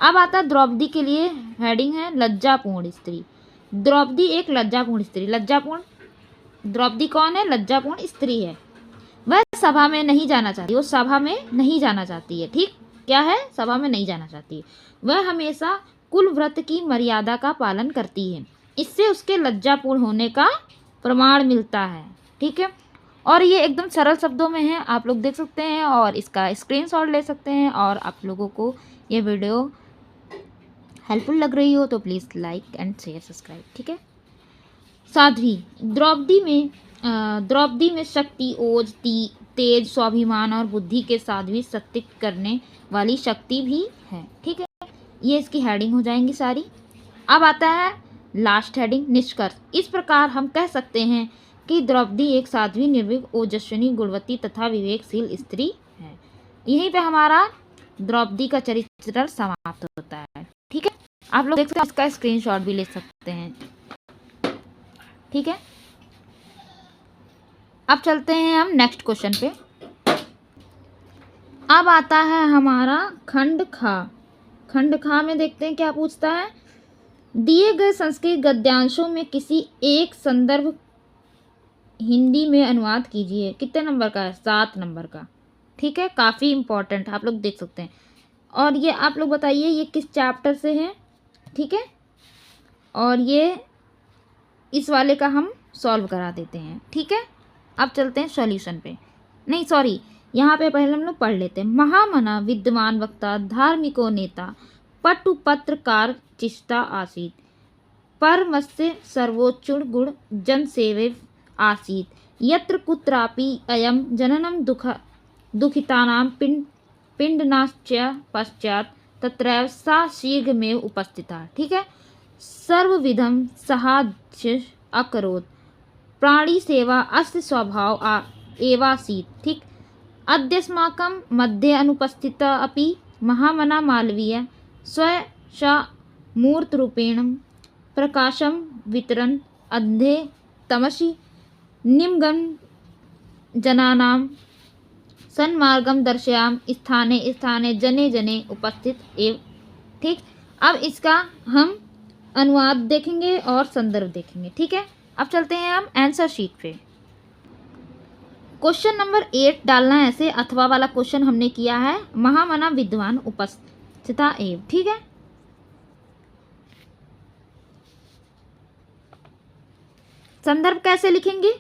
अब आता है द्रौपदी के लिए हेडिंग है लज्जापूर्ण स्त्री। द्रौपदी एक लज्जापूर्ण स्त्री। द्रौपदी कौन है? लज्जापूर्ण स्त्री है। वह सभा में नहीं जाना चाहती, वो सभा में नहीं जाना चाहती है, ठीक। क्या है? सभा में नहीं जाना चाहती है। वह हमेशा कुल व्रत की मर्यादा का पालन करती है, इससे उसके लज्जापूर्ण होने का प्रमाण मिलता है, ठीक है। और ये एकदम सरल शब्दों में है, आप लोग देख सकते हैं और इसका स्क्रीनशॉट ले सकते हैं। और आप लोगों को ये वीडियो हेल्पफुल लग रही हो तो please like and share subscribe, ठीक है। साध्वी। द्रौपदी में शक्ति, ओज, तेज, स्वाभिमान और बुद्धि के साध्वी सत्य करने वाली शक्ति भी है, ठीक है। ये इसकी हेडिंग हो जाएंगी सारी। अब आता है लास्ट हेडिंग, निष्कर्ष। इस प्रकार हम कह सकते हैं कि द्रौपदी एक साध्वी, निर्भीक, ओजस्विनी, गुणवती तथा विवेकशील स्त्री है। यहीं पे हमारा द्रौपदी का चरित्र समाप्त होता है। ठीक है, आप लोग देख सकते हैं, इसका स्क्रीनशॉट भी ले सकते हैं। ठीक है, अब चलते हैं हम नेक्स्ट क्वेश्चन पे। अब आता है हमारा खंड खा। खंड खा में देखते हैं क्या पूछता है। दिए गए संस्कृत गद्यांशों में किसी एक संदर्भ हिंदी में अनुवाद कीजिए। कितने नंबर का है? 7 नंबर का। ठीक है, काफ़ी इम्पोर्टेंट, आप लोग देख सकते हैं। और ये आप लोग बताइए ये किस चैप्टर से है। ठीक है, और ये इस वाले का हम सॉल्व करा देते हैं। ठीक है, अब चलते हैं सॉल्यूशन पे। नहीं सॉरी, यहाँ पे पहले हम लोग पढ़ लेते हैं। महामना विद्वान वक्ता धार्मिको नेता पटु पत्रकार चिष्टा आसीत परमस्य सर्वोच्चुर गुण जन सेवे आसीत यत्र कुत्रापि अयम जननम दुखितानां पिंडनाश्च पश्चात तत्रैव सा शीघ्रमेव उपस्थिता। ठीक है, सर्वविधम सहास्य अकरोत् प्राणी सेवा अस्य स्वभाव एवासीत्। ठीक, अद्यस्माकं मध्ये अनुपस्थिता अपि महामना मालवीय स्वशा मूर्तरूपेण प्रकाशं वितरन् अंधे तमसि निमग्न जनानां सन्मार्गं दर्शयाम स्थाने स्थाने जने जने उपस्थित एव। ठीक, अब इसका हम अनुवाद देखेंगे और संदर्भ देखेंगे। ठीक है, अब चलते हैं हम आंसर शीट पे। क्वेश्चन नंबर 8 डालना है ऐसे, अथवा वाला क्वेश्चन हमने किया है महामना विद्वान उपस्थिता एव। ठीक है, संदर्भ कैसे लिखेंगे?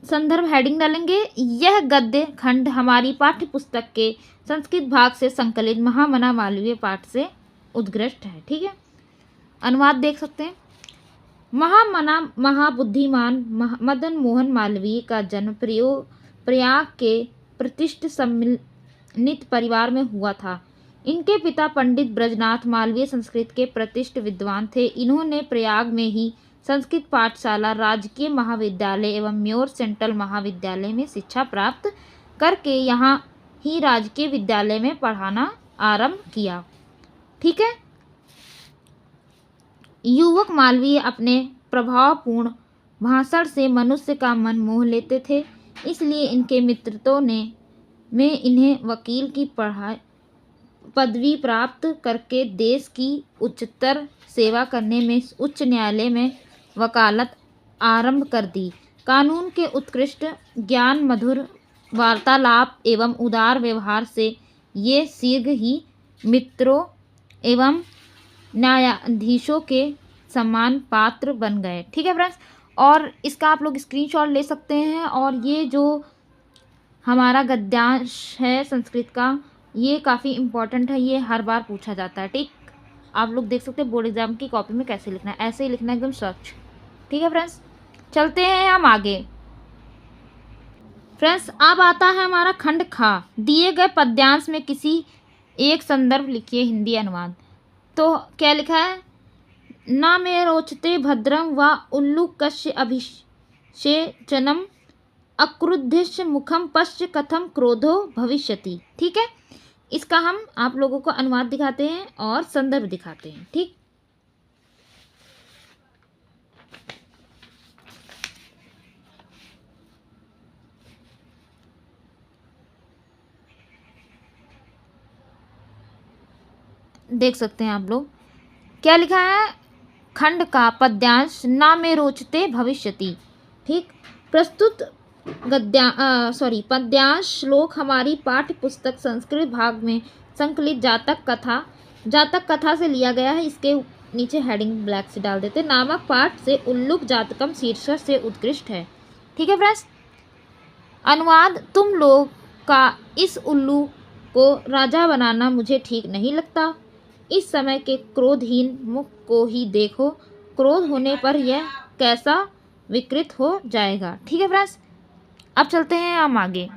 संदर्भ हेडिंग डालेंगे, यह गद्य खंड हमारी पाठ्य पुस्तक के संस्कृत भाग से संकलित महामना मालवीय पाठ से उत्कृष्ट है। ठीक है, अनुवाद देख सकते हैं। महामना महाबुद्धिमान मदन मोहन मालवीय का जन्म प्रयाग के प्रतिष्ठित सम्मिलित परिवार में हुआ था। इनके पिता पंडित ब्रजनाथ मालवीय संस्कृत के प्रतिष्ठित विद्वान थे। इन्होंने प्रयाग में ही संस्कृत पाठशाला, राजकीय महाविद्यालय एवं म्योर सेंट्रल महाविद्यालय में शिक्षा प्राप्त करके यहाँ ही राजकीय विद्यालय में पढ़ाना आरंभ किया। ठीक है, युवक मालवीय अपने प्रभावपूर्ण भाषण से मनुष्य का मन मोह लेते थे, इसलिए इनके मित्रों में इन्हें वकील की पदवी प्राप्त करके देश की उच्चतर सेवा करने में उच्च न्यायालय में वकालत आरंभ कर दी। कानून के उत्कृष्ट ज्ञान, मधुर वार्तालाप एवं उदार व्यवहार से ये शीघ्र ही मित्रों एवं न्यायाधीशों के सम्मान पात्र बन गए। ठीक है फ्रेंड्स, और इसका आप लोग स्क्रीनशॉट ले सकते हैं। और ये जो हमारा गद्यांश है संस्कृत का, ये काफ़ी इम्पोर्टेंट है, ये हर बार पूछा जाता है। ठीक, आप लोग देख सकते हैं बोर्ड एग्जाम की कॉपी में कैसे लिखना है, ऐसे ही लिखना है एकदम स्वच्छ। ठीक है फ्रेंड्स, चलते हैं हम आगे। फ्रेंड्स, अब आता है हमारा खंड खा। दिए गए पद्यांश में किसी एक संदर्भ लिखिए हिंदी अनुवाद। तो क्या लिखा है? ना मे रोचते भद्रं व उल्लूकस्य अभिषेचनम अक्रुद्धस्य मुखम पश्च कथम क्रोधो भविष्यति। ठीक है, इसका हम आप लोगों को अनुवाद दिखाते हैं और संदर्भ दिखाते हैं। ठीक, देख सकते हैं आप लोग क्या लिखा है। खंड का पद्यांश ना में रोचते भविष्यति। ठीक, प्रस्तुत पद्यांश श्लोक हमारी पाठ्य पुस्तक संस्कृत भाग में संकलित जातक कथा से लिया गया है। इसके नीचे हेडिंग ब्लैक से डाल देते। नामक पाठ से उल्लूक जातकम शीर्षक से उत्कृष्ट है। ठीक है फ्रेंड्स, अनुवाद, तुम लोग का इस उल्लू को राजा बनाना मुझे ठीक नहीं लगता। इस समय के क्रोधहीन मुख को ही देखो, क्रोध होने पर यह कैसा विकृत हो जाएगा। ठीक है फ्रेंड्स, अब चलते हैं हम आगे।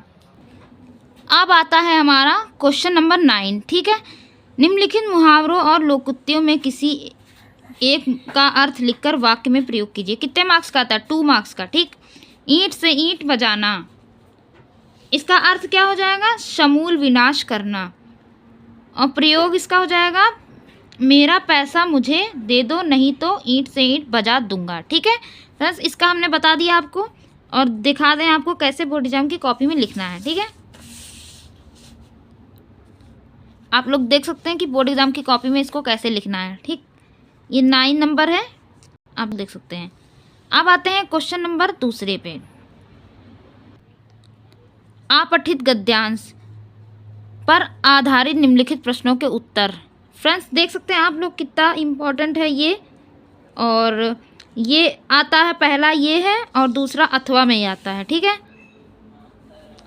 अब आता है हमारा क्वेश्चन नंबर 9। ठीक है, निम्नलिखित मुहावरों और लोकोक्तियों में किसी एक का अर्थ लिखकर वाक्य में प्रयोग कीजिए। कितने मार्क्स का आता है? 2 मार्क्स का। ठीक, ईंट से ईंट बजाना, इसका अर्थ क्या हो जाएगा? समूल विनाश करना। और प्रयोग इसका हो जाएगा मेरा पैसा मुझे दे दो, नहीं तो ईंट से ईंट बजा दूंगा। ठीक है फ्रेंड्स, इसका हमने बता दिया आपको और दिखा दें आपको कैसे बोर्ड एग्जाम की कॉपी में लिखना है। ठीक है, आप लोग देख सकते हैं कि बोर्ड एग्जाम की कॉपी में इसको कैसे लिखना है। ठीक, ये 9 नंबर है, आप देख सकते हैं। अब आते हैं क्वेश्चन नंबर दूसरे पे। अपठित गद्यांश पर आधारित निम्नलिखित प्रश्नों के उत्तर। फ्रेंड्स देख सकते हैं आप लोग कितना इम्पोर्टेंट है ये, और ये आता है, पहला ये है और दूसरा अथवा में ही आता है। ठीक है,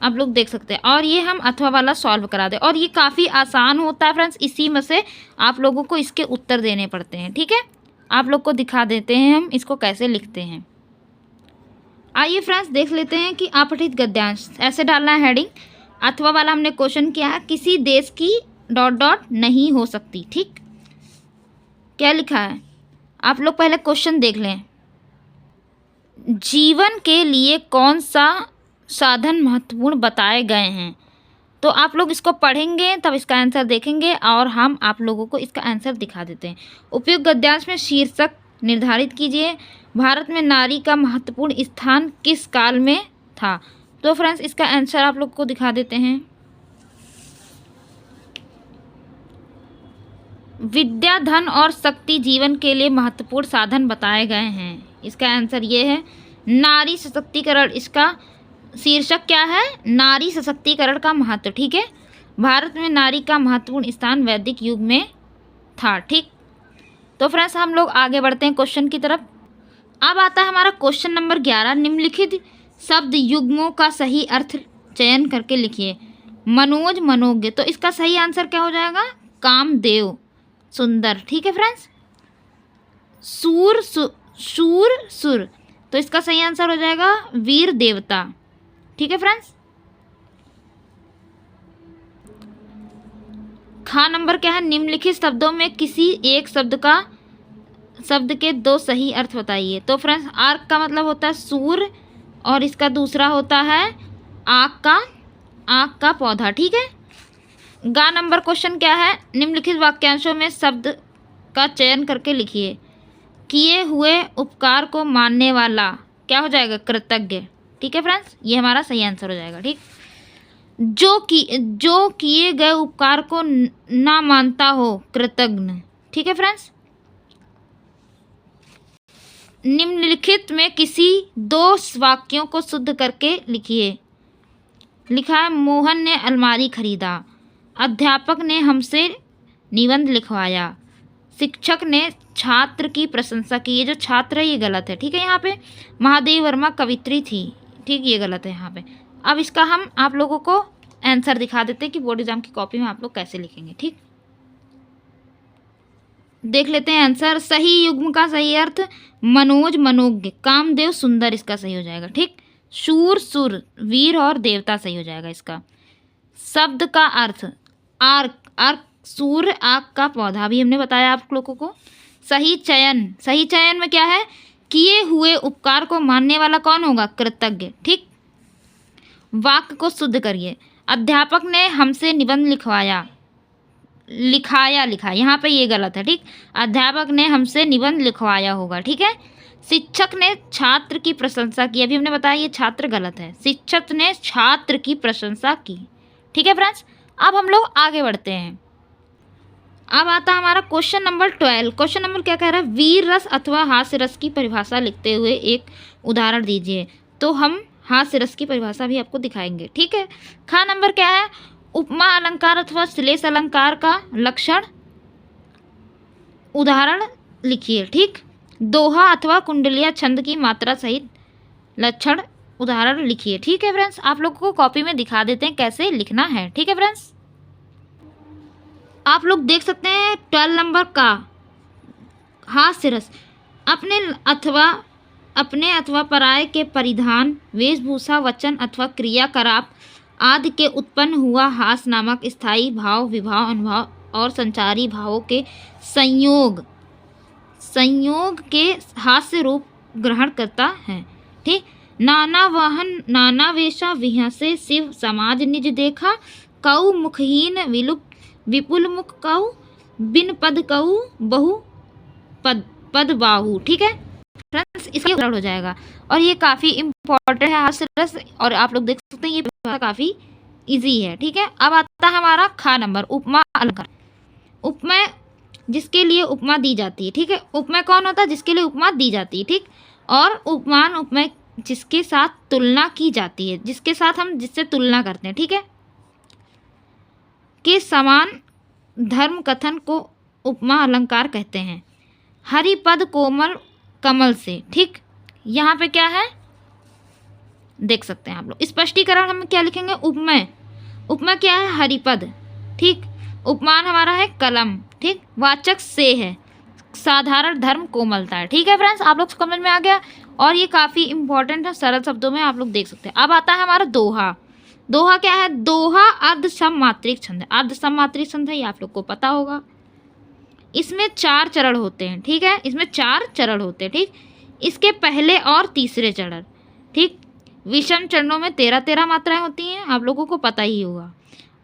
आप लोग देख सकते हैं, और ये हम अथवा वाला सॉल्व करा दें, और ये काफ़ी आसान होता है फ्रेंड्स, इसी में से आप लोगों को इसके उत्तर देने पड़ते हैं। ठीक है, आप लोग को दिखा देते हैं हम इसको कैसे लिखते हैं। आइए फ्रेंड्स देख लेते हैं कि अपठित गद्यांश ऐसे डालना है हेडिंग। अथवा वाला हमने क्वेश्चन किया है, किसी देश की ... नहीं हो सकती। ठीक, क्या लिखा है आप लोग पहले क्वेश्चन देख लें। जीवन के लिए कौन सा साधन महत्वपूर्ण बताए गए हैं, तो आप लोग इसको पढ़ेंगे तब इसका आंसर देखेंगे और हम आप लोगों को इसका आंसर दिखा देते हैं। उपयुक्त गद्यांश में शीर्षक निर्धारित कीजिए। भारत में नारी का महत्वपूर्ण स्थान किस काल में था, तो फ्रेंड्स इसका आंसर आप लोग को दिखा देते हैं। विद्या, धन और शक्ति जीवन के लिए महत्वपूर्ण साधन बताए गए हैं, इसका आंसर ये है नारी सशक्तिकरण। इसका शीर्षक क्या है, नारी सशक्तिकरण का महत्व। ठीक है, भारत में नारी का महत्वपूर्ण स्थान वैदिक युग में था। ठीक, तो फ्रेंड्स हम लोग आगे बढ़ते हैं क्वेश्चन की तरफ। अब आता है हमारा क्वेश्चन नंबर 11। निम्नलिखित शब्द युग्मों का सही अर्थ चयन करके लिखिए। मनोज, मनोज्ञ, तो इसका सही आंसर क्या हो जाएगा, कामदेव, सुंदर। ठीक है फ्रेंड्स, सूर, शूर, सुर, तो इसका सही आंसर हो जाएगा वीर, देवता। ठीक है फ्रेंड्स, खा नंबर क्या है, निम्नलिखित शब्दों में किसी एक शब्द के 2 सही अर्थ बताइए। तो फ्रेंड्स आर्क का मतलब होता है सूर और इसका दूसरा होता है आग का पौधा। ठीक है, गा नंबर क्वेश्चन क्या है, निम्नलिखित वाक्यांशों में शब्द का चयन करके लिखिए। किए हुए उपकार को मानने वाला क्या हो जाएगा, कृतज्ञ। ठीक है फ्रेंड्स, ये हमारा सही आंसर हो जाएगा। ठीक, जो किए गए उपकार को ना मानता हो, कृतज्ञ। ठीक है फ्रेंड्स, निम्नलिखित में किसी 2 वाक्यों को शुद्ध करके लिखिए। लिखा है मोहन ने अलमारी खरीदा, अध्यापक ने हमसे निबंध लिखवाया, शिक्षक ने छात्र की प्रशंसा की। ये जो छात्र है ये गलत है। ठीक है, यहाँ पे महादेवी वर्मा कवित्री थी। ठीक, ये गलत है यहाँ पे। अब इसका हम आप लोगों को आंसर दिखा देते हैं कि बोर्ड एग्जाम की कॉपी में आप लोग कैसे लिखेंगे। ठीक, देख लेते हैं आंसर। सही युग्म का सही अर्थ मनोज, मनोज्ञ, कामदेव, सुंदर, इसका सही हो जाएगा। ठीक, शूर, सुर, वीर और देवता सही हो जाएगा इसका। शब्द का अर्थ आर्क, सूर्य, आग का पौधा भी हमने बताया आप लोगों को। सही चयन में क्या है, किए हुए उपकार को मानने वाला कौन होगा, कृतज्ञ। ठीक, वाक्य को शुद्ध करिए। अध्यापक ने हमसे निबंध लिखाया, यहाँ पे ये गलत है। ठीक, अध्यापक ने हमसे निबंध लिखवाया होगा। ठीक है, शिक्षक ने छात्र की प्रशंसा की, अभी हमने बताया ये छात्र गलत है, शिक्षक ने छात्र की प्रशंसा की। ठीक है फ्रेंड्स, अब हम लोग आगे बढ़ते हैं। अब आता है हमारा क्वेश्चन नंबर 12। क्वेश्चन नंबर क्या कह रहा है, वीर रस अथवा हास्य रस की परिभाषा लिखते हुए एक उदाहरण दीजिए। तो हम हास्य रस की परिभाषा भी आपको दिखाएंगे। ठीक है, खा नंबर क्या है, उपमा अलंकार अथवा श्लेष अलंकार का लक्षण उदाहरण लिखिए। ठीक, दोहा अथवा कुंडलिया छंद की मात्रा सहित लक्षण उदाहरण लिखिए। ठीक है फ्रेंड्स, आप लोगों को कॉपी में दिखा देते हैं कैसे लिखना है। ठीक है फ्रेंड्स, आप लोग देख सकते हैं 12 नंबर का हास्य रस अपने अथवा पराये के परिधान, वेशभूषा, वचन अथवा क्रियाकलाप आदि के उत्पन्न हुआ हास नामक स्थायी भाव, विभाव, अनुभव और संचारी भावों के संयोग के हास्य रूप ग्रहण करता है। ठीक, नाना वाहन नाना वेशा विहसे शिव समाज निज देखा, कौ मुखहीन विपुल मुख कहू, बिन पद कहू, बहु पद पद बाहु। ठीक है फ्रेंड्स, इसका उदाहरण हो जाएगा। और ये काफ़ी इम्पोर्टेंट है हास्य रस, और आप लोग देख सकते हैं ये काफ़ी इजी है। ठीक है, अब आता है हमारा खा नंबर, उपमा अलंकार। उपमा जिसके लिए उपमा दी जाती है। ठीक है, उपमा कौन होता है? जिसके लिए उपमा दी जाती है। ठीक, और उपमान उपमा जिसके साथ तुलना की जाती है, जिसके साथ हम जिससे तुलना करते हैं। ठीक है, के समान धर्म कथन को उपमा अलंकार कहते हैं। हरिपद कोमल कमल से। ठीक, यहाँ पे क्या है देख सकते हैं आप लोग। स्पष्टीकरण हम क्या लिखेंगे? उपमेय। उपमेय क्या है? हरिपद। ठीक, उपमान हमारा है कलम। ठीक, वाचक से है, साधारण धर्म कोमलता है। ठीक है फ्रेंड्स, आप लोग समझ में आ गया। और ये काफ़ी इंपॉर्टेंट है, सरल शब्दों में आप लोग देख सकते हैं। अब आता है हमारा दोहा। दोहा क्या है? दोहा अर्ध सममात्रिक छंद है। अर्ध सममात्रिक छंद है, ये आप लोग को पता होगा। इसमें 4 चरण होते हैं। ठीक है, इसमें 4 चरण होते हैं। ठीक, इसके पहले और तीसरे चरण। ठीक, विषम चरणों में 13-13 मात्राएं होती हैं, आप लोगों को पता ही होगा।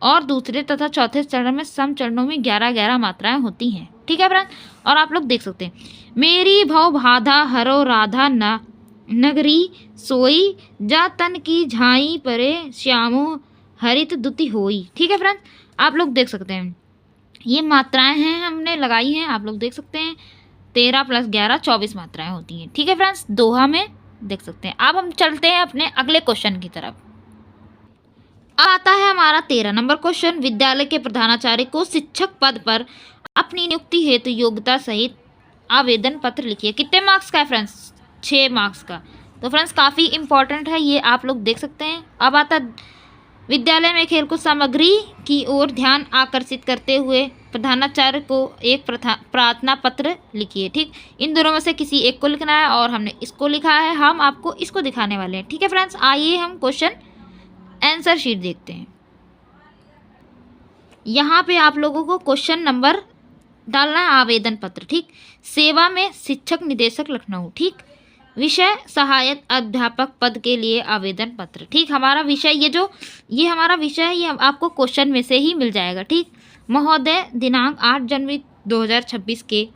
और दूसरे तथा चौथे चरण में सम चरणों में 11-11 मात्राएं होती हैं। ठीक है फ्रेंड्स, और आप लोग देख सकते हैं, मेरी भव बाधा हरो राधा न नगरी सोई, जा तन की झाई परे श्यामो हरित दुति होई। ठीक है फ्रेंड्स, आप लोग देख सकते हैं ये मात्राएं हैं हमने लगाई हैं, आप लोग देख सकते हैं 13 + 11 24 मात्राएं होती हैं। ठीक है फ्रेंड्स, दोहा में देख सकते हैं। अब हम चलते हैं अपने अगले क्वेश्चन की तरफ। अब आता है हमारा 13 नंबर क्वेश्चन। विद्यालय के प्रधानाचार्य को शिक्षक पद पर अपनी नियुक्ति हेतु योग्यता सहित आवेदन पत्र लिखिए। कितने मार्क्स का है फ्रेंड्स? 6 मार्क्स का। तो फ्रेंड्स काफ़ी इंपॉर्टेंट है, ये आप लोग देख सकते हैं। अब आता विद्यालय में खेलकूद सामग्री की ओर ध्यान आकर्षित करते हुए प्रधानाचार्य को एक प्रार्थना पत्र लिखिए। ठीक, इन दोनों में से किसी एक को लिखना है, और हमने इसको लिखा है, हम आपको इसको दिखाने वाले हैं। ठीक है फ्रेंड्स, आइए हम क्वेश्चन आंसर शीट देखते हैं। यहाँ पे आप लोगों को क्वेश्चन नंबर डालना है, आवेदन पत्र। ठीक, सेवा में शिक्षक निदेशक लखनऊ। ठीक, विषय सहायक अध्यापक पद के लिए आवेदन पत्र। ठीक, हमारा विषय ये हमारा विषय है, ये आपको क्वेश्चन में से ही मिल जाएगा। ठीक, महोदय, दिनांक 8 जनवरी 2026 के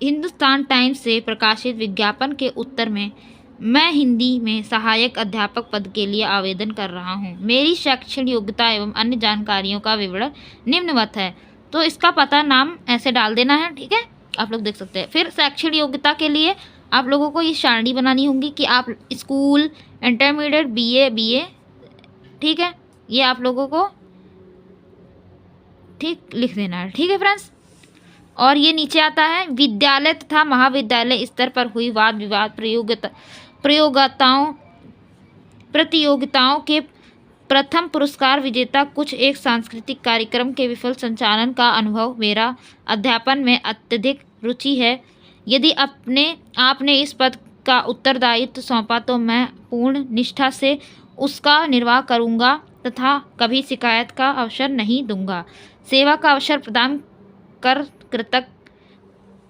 हिंदुस्तान टाइम्स से प्रकाशित विज्ञापन के उत्तर में मैं हिंदी में सहायक अध्यापक पद के लिए आवेदन कर रहा हूँ। मेरी शैक्षणिक योग्यता एवं अन्य जानकारियों का विवरण निम्नवत है। तो इसका पता नाम ऐसे डाल देना है। ठीक है, आप लोग देख सकते हैं। फिर शैक्षणिक योग्यता के लिए आप लोगों को ये सारणी बनानी होगी कि आप स्कूल, इंटरमीडिएट, बीए। ठीक है, ये आप लोगों को ठीक लिख देना है। ठीक है फ्रेंड्स, और ये नीचे आता है विद्यालय तथा महाविद्यालय स्तर पर हुई वाद विवाद प्रतियोगिताओं के प्रथम पुरस्कार विजेता कुछ एक सांस्कृतिक कार्यक्रम के विफल संचालन का अनुभव। मेरा अध्यापन में अत्यधिक रुचि है। यदि आपने इस पद का उत्तरदायित्व सौंपा तो मैं पूर्ण निष्ठा से उसका निर्वाह करूंगा तथा कभी शिकायत का अवसर नहीं दूंगा। सेवा का अवसर प्रदान कर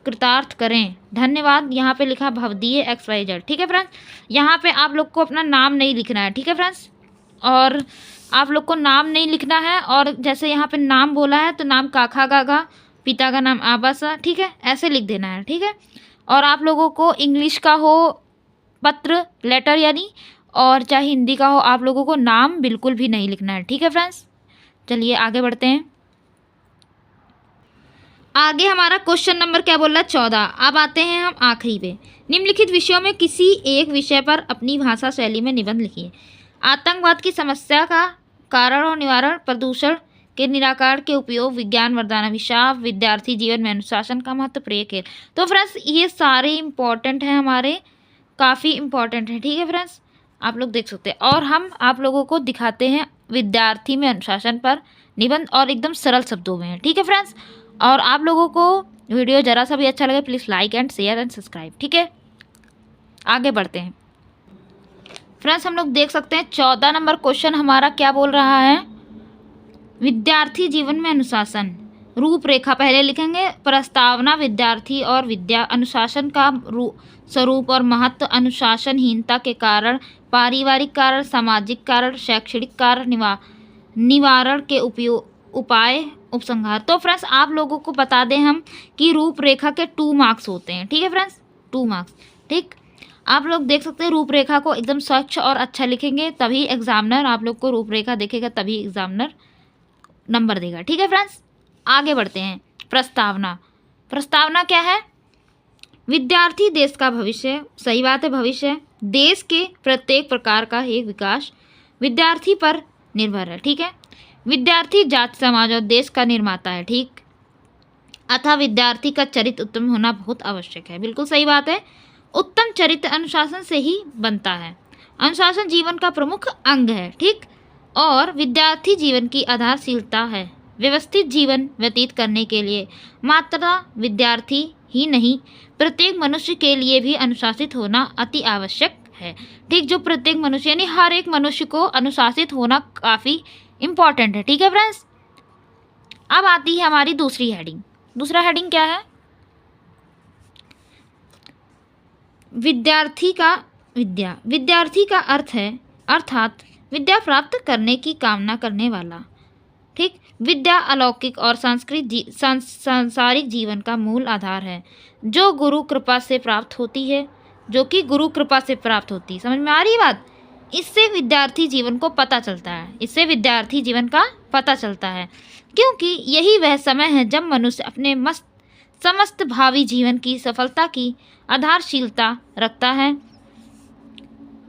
कृतार्थ करें। धन्यवाद। यहाँ पे लिखा भवदीय XYZ। ठीक है फ्रेंड्स, यहाँ पे आप लोग को अपना नाम नहीं लिखना है। ठीक है फ्रेंड्स, और आप लोग को नाम नहीं लिखना है, और जैसे यहाँ पे नाम बोला है तो नाम काखा गागा, पिता का नाम आबासा। ठीक है, ऐसे लिख देना है। ठीक है, और आप लोगों को इंग्लिश का हो पत्र, लेटर यानी, और चाहे हिंदी का हो, आप लोगों को नाम बिल्कुल भी नहीं लिखना है। ठीक है फ्रेंड्स, चलिए आगे बढ़ते हैं। आगे हमारा क्वेश्चन नंबर क्या बोल रहा है? 14। अब आते हैं हम आखिरी पे। निम्नलिखित विषयों में किसी एक विषय पर अपनी भाषा शैली में निबंध लिखिए। आतंकवाद की समस्या का कारण और निवारण, प्रदूषण के निराकरण के उपयोग, विज्ञान वरदान अभिशाप, विद्यार्थी जीवन में अनुशासन का महत्व, प्रिय खेल। तो फ्रेंड्स ये सारे इंपॉर्टेंट हैं, हमारे काफ़ी इंपॉर्टेंट हैं। ठीक है फ्रेंड्स, आप लोग देख सकते हैं। और हम आप लोगों को दिखाते हैं विद्यार्थी में अनुशासन पर निबंध, और एकदम सरल शब्दों में है। ठीक है फ्रेंड्स, और आप लोगों को वीडियो ज़रा सा भी अच्छा लगे please like and share and subscribe. ठीक है, आगे बढ़ते हैं फ्रेंड्स। हम लोग देख सकते हैं 14 नंबर क्वेश्चन हमारा क्या बोल रहा है? विद्यार्थी जीवन में अनुशासन रूपरेखा पहले लिखेंगे। प्रस्तावना, विद्यार्थी और विद्या, अनुशासन का स्वरूप और महत्व, अनुशासनहीनता के कारण, पारिवारिक कारण, सामाजिक कारण, शैक्षणिक कारण, निवारण के उपाय उपसंहार। तो फ्रेंड्स आप लोगों को बता दें हम कि रूपरेखा के 2 मार्क्स होते हैं, ठीक है फ्रेंड्स, 2 मार्क्स। ठीक, आप लोग देख सकते हैं रूपरेखा को एकदम स्वच्छ और अच्छा लिखेंगे तभी एग्जामिनर आप लोग को रूपरेखा देखेगा, तभी एग्जामिनर नंबर देगा। ठीक है फ्रेंड्स, आगे बढ़ते हैं। प्रस्तावना। प्रस्तावना क्या है? विद्यार्थी देश का भविष्य। सही बात है, भविष्य। देश के प्रत्येक प्रकार का एक विकास विद्यार्थी पर निर्भर है। ठीक है, विद्यार्थी जाति समाज और देश का निर्माता है। ठीक, अतः विद्यार्थी का चरित्र उत्तम होना बहुत आवश्यक है। बिल्कुल सही बात है, उत्तम चरित्र अनुशासन से ही बनता है। अनुशासन जीवन का प्रमुख अंग है। ठीक, और विद्यार्थी जीवन की आधारशिलता है। व्यवस्थित जीवन व्यतीत करने के लिए मात्र विद्यार्थी ही नहीं, प्रत्येक मनुष्य के लिए भी अनुशासित होना अति आवश्यक है। ठीक, जो प्रत्येक मनुष्य यानी हर एक मनुष्य को अनुशासित होना काफ़ी इम्पॉर्टेंट है। ठीक है फ्रेंड्स, अब आती है हमारी दूसरी हेडिंग। दूसरा हेडिंग क्या है? विद्यार्थी का विद्या। विद्यार्थी का अर्थ है अर्थात विद्या प्राप्त करने की कामना करने वाला। ठीक, विद्या अलौकिक और सांसारिक जीवन का मूल आधार है, जो गुरु कृपा से प्राप्त होती है, जो कि गुरु कृपा से प्राप्त होती है। समझ में आ रही है बात? इससे विद्यार्थी जीवन को पता चलता है, इससे विद्यार्थी जीवन का पता चलता है, क्योंकि यही वह समय है जब मनुष्य अपने समस्त भावी जीवन की सफलता की आधारशिलता रखता है।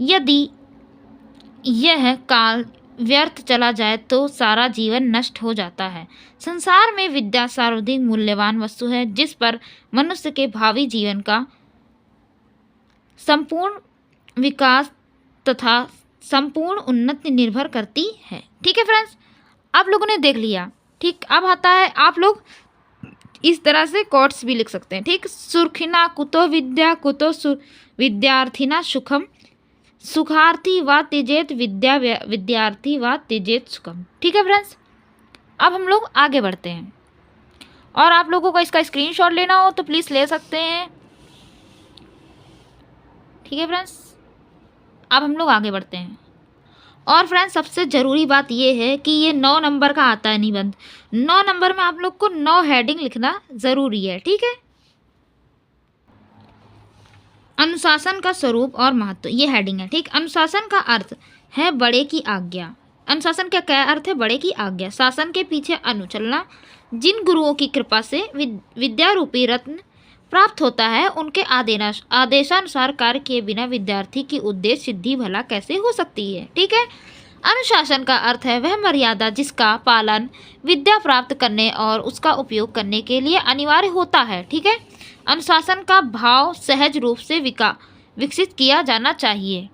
यदि यह काल व्यर्थ चला जाए तो सारा जीवन नष्ट हो जाता है। संसार में विद्या सर्वाधिक मूल्यवान वस्तु है, जिस पर मनुष्य के भावी जीवन का संपूर्ण विकास तथा संपूर्ण उन्नति निर्भर करती है। ठीक है फ्रेंड्स, आप लोगों ने देख लिया। ठीक, अब आता है आप लोग इस तरह से कोट्स भी लिख सकते हैं। ठीक, सुर्खिना कुतो विद्या कुतो विद्यार्थिना सुखम, सुखार्थी व त्यजेत विद्या विद्यार्थी व त्यजेत सुखम। ठीक है फ्रेंड्स, अब हम लोग आगे बढ़ते हैं और आप लोगों को इसका स्क्रीनशॉट लेना हो तो प्लीज़ ले सकते हैं। ठीक है फ्रेंड्स, अब हम लोग आगे बढ़ते हैं। और फ्रेंड्स सबसे ज़रूरी बात ये है कि ये 9 नंबर का आता है निबंध। 9 नंबर में आप लोग को 9 हेडिंग लिखना ज़रूरी है। ठीक है, अनुशासन का स्वरूप और महत्व, ये हेडिंग है। ठीक, अनुशासन का अर्थ है बड़े की आज्ञा। अनुशासन का क्या अर्थ है? बड़े की आज्ञा। शासन के पीछे अनुचलना। जिन गुरुओं की कृपा से विद्या रूपी रत्न प्राप्त होता है, उनके आदेशानुसार कार्य किए बिना विद्यार्थी की उद्देश्य सिद्धि भला कैसे हो सकती है। ठीक है, अनुशासन का अर्थ है वह मर्यादा जिसका पालन विद्या प्राप्त करने और उसका उपयोग करने के लिए अनिवार्य होता है। ठीक है, अनुशासन का भाव सहज रूप से विकसित किया जाना चाहिए।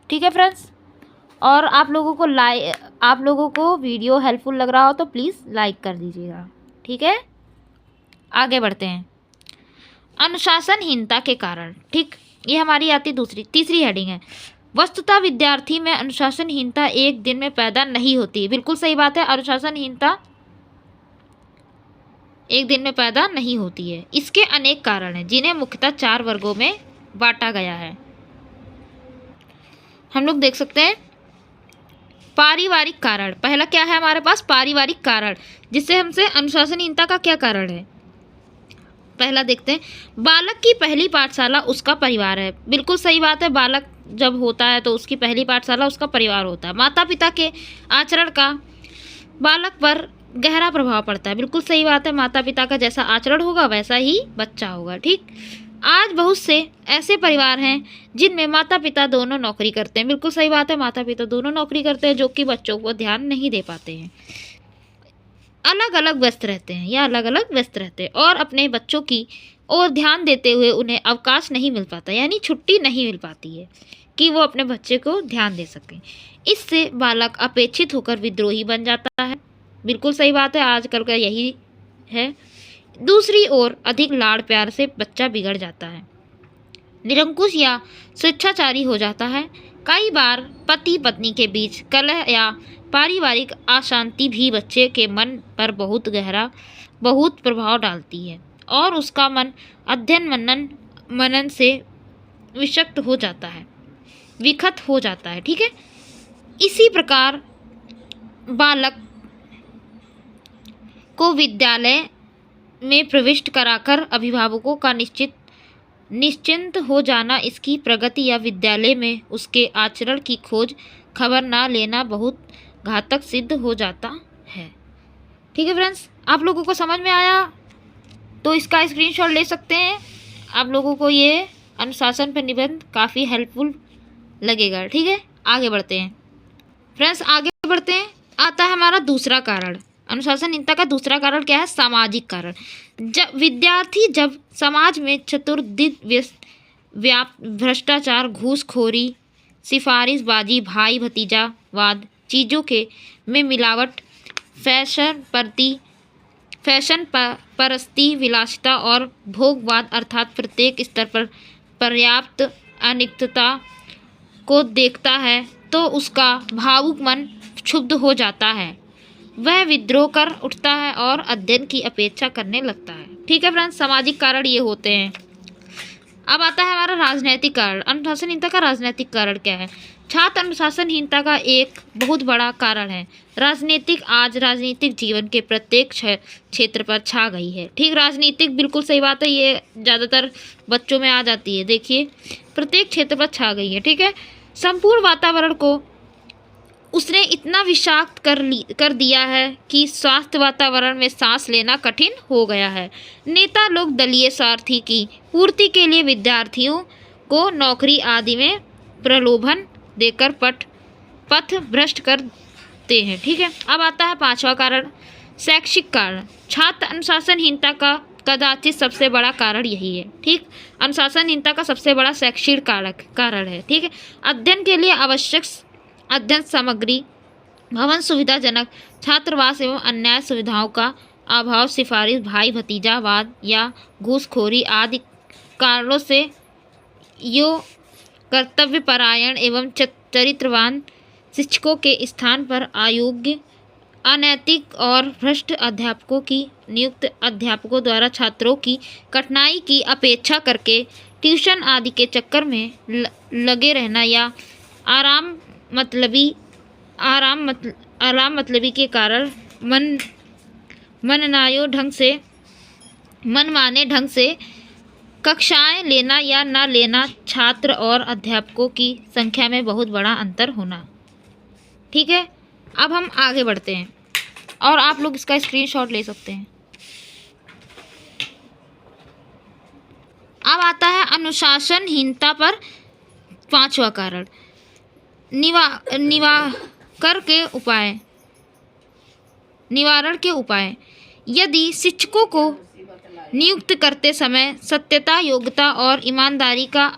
ठीक है फ्रेंड्स, और आप लोगों को वीडियो हेल्पफुल लग रहा हो तो प्लीज़ लाइक कर दीजिएगा। ठीक है, आगे बढ़ते हैं। अनुशासनहीनता के कारण। ठीक, ये हमारी आती तीसरी हेडिंग है। वस्तुतः विद्यार्थी में अनुशासनहीनता एक दिन में पैदा नहीं होती। बिल्कुल सही बात है, अनुशासनहीनता एक दिन में पैदा नहीं होती है। इसके अनेक कारण हैं, जिन्हें मुख्यतः 4 वर्गों में बांटा गया है। हम लोग देख सकते हैं पारिवारिक कारण। पहला क्या है हमारे पास? पारिवारिक कारण, जिससे हमसे अनुशासनहीनता का क्या कारण है पहला देखते हैं। बालक की पहली पाठशाला उसका परिवार है। बिल्कुल सही बात है, बालक जब होता है तो उसकी पहली पाठशाला उसका परिवार होता है। माता पिता के आचरण का बालक पर गहरा प्रभाव पड़ता है। बिल्कुल सही बात है, माता पिता का जैसा आचरण होगा वैसा ही बच्चा होगा। ठीक, आज बहुत से ऐसे परिवार हैं जिनमें माता पिता दोनों नौकरी करते हैं। बिल्कुल सही बात है, माता पिता दोनों नौकरी करते हैं, जो कि बच्चों को ध्यान नहीं दे पाते हैं, अलग अलग व्यस्त रहते हैं और अपने बच्चों की ओर ध्यान देते हुए उन्हें अवकाश नहीं मिल पाता, यानी छुट्टी नहीं मिल पाती है कि वो अपने बच्चे को ध्यान दे सकें। इससे बालक अपेक्षित होकर विद्रोही बन जाता है। बिल्कुल सही बात है, आजकल का यही है। दूसरी ओर अधिक लाड़ प्यार से बच्चा बिगड़ जाता है, निरंकुश या स्वेच्छाचारी हो जाता है। कई बार पति पत्नी के बीच कलह या पारिवारिक अशांति भी बच्चे के मन पर बहुत प्रभाव डालती है और उसका मन अध्ययन मनन से विक्षत हो जाता है। ठीक है, इसी प्रकार बालक को विद्यालय में प्रविष्ट कराकर अभिभावकों का निश्चिंत हो जाना, इसकी प्रगति या विद्यालय में उसके आचरण की खोज खबर ना लेना बहुत घातक सिद्ध हो जाता है। ठीक है फ्रेंड्स, आप लोगों को समझ में आया तो इसका स्क्रीनशॉट ले सकते हैं। आप लोगों को ये अनुशासन पर निबंध काफ़ी हेल्पफुल लगेगा। ठीक है, आगे बढ़ते हैं फ्रेंड्स, आगे बढ़ते हैं। आता है हमारा दूसरा कारण। अनुशासनहीनता का दूसरा कारण क्या है? सामाजिक कारण। जब समाज में भ्रष्टाचार, घूसखोरी, सिफारिशबाजी, भाई भतीजावाद, चीज़ों के में मिलावट, फैशन परस्ती, विलासिता और भोगवाद अर्थात प्रत्येक स्तर पर पर्याप्त अनिश्चितता को देखता है तो उसका भावुक मन क्षुब्ध हो जाता है। वह विद्रोह कर उठता है और अध्ययन की अपेक्षा करने लगता है। ठीक है फ्रेंड्स, सामाजिक कारण ये होते हैं। अब आता है हमारा राजनीतिक कारण। अनुशासनहीनता का राजनीतिक कारण क्या है? छात्र अनुशासनहीनता का एक बहुत बड़ा कारण है राजनीतिक जीवन के प्रत्येक क्षेत्र पर छा गई है। ठीक, राजनीतिक बिल्कुल सही बात है, ये ज़्यादातर बच्चों में आ जाती है। देखिए, प्रत्येक क्षेत्र पर छा गई है। ठीक है, संपूर्ण वातावरण को उसने इतना विषाक्त कर दिया है कि स्वास्थ्य वातावरण में सांस लेना कठिन हो गया है। नेता लोग दलीय स्वार्थी की पूर्ति के लिए विद्यार्थियों को नौकरी आदि में प्रलोभन देकर पथ भ्रष्ट करते हैं। ठीक है, अब आता है पांचवा कारण, शैक्षिक कारण। छात्र अनुशासनहीनता का कदाचित सबसे बड़ा कारण यही है। ठीक, अनुशासनहीनता का सबसे बड़ा शैक्षिक कारण है। ठीक है, अध्ययन के लिए आवश्यक अध्ययन सामग्री, भवन सुविधाजनक छात्रावास एवं अन्य सुविधाओं का अभाव, सिफारिश, भाई भतीजावाद या घूसखोरी आदि कारणों से यो कर्तव्यपरायण एवं चरित्रवान शिक्षकों के स्थान पर अयोग्य, अनैतिक और भ्रष्ट अध्यापकों की नियुक्त अध्यापकों द्वारा छात्रों की कठिनाई की अपेक्षा करके ट्यूशन आदि के चक्कर में लगे रहना या आराम मतलबी के कारण मनमाने ढंग से कक्षाएं लेना या न लेना, छात्र और अध्यापकों की संख्या में बहुत बड़ा अंतर होना। ठीक है, अब हम आगे बढ़ते हैं और आप लोग इसका स्क्रीनशॉट ले सकते हैं। अब आता है अनुशासनहीनता पर पांचवा कारण, निवारण के उपाय। यदि शिक्षकों को नियुक्त करते समय सत्यता, योग्यता और ईमानदारी का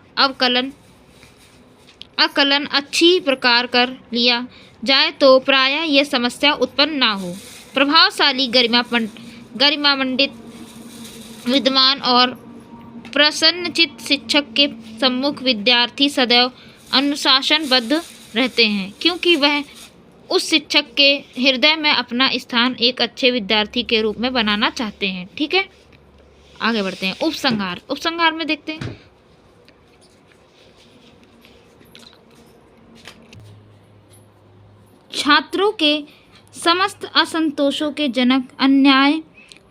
आकलन अच्छी प्रकार कर लिया जाए तो प्रायः यह समस्या उत्पन्न ना हो। प्रभावशाली, गरिमामंडित, विद्वान और प्रसन्नचित्त शिक्षक के सम्मुख विद्यार्थी सदैव अनुशासनबद्ध रहते हैं, क्योंकि वह उस शिक्षक के हृदय में अपना स्थान एक अच्छे विद्यार्थी के रूप में बनाना चाहते हैं। ठीक है, आगे बढ़ते हैं। उपसंहार में देखते हैं। छात्रों के समस्त असंतोषों के जनक अन्याय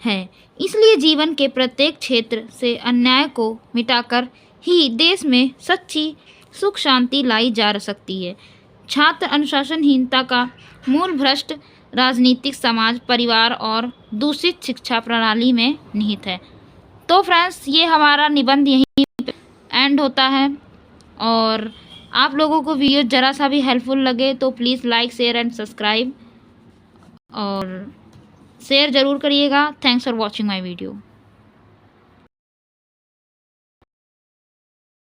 है, इसलिए जीवन के प्रत्येक क्षेत्र से अन्याय को मिटाकर ही देश में सच्ची सुख शांति लाई जा सकती है। छात्र अनुशासनहीनता का मूल भ्रष्ट राजनीतिक, समाज, परिवार और दूषित शिक्षा प्रणाली में निहित है। तो फ्रेंड्स, ये हमारा निबंध यहीं एंड होता है और आप लोगों को वीडियो ज़रा सा भी हेल्पफुल लगे तो please like, share and subscribe और शेयर ज़रूर करिएगा। Thanks for watching my video.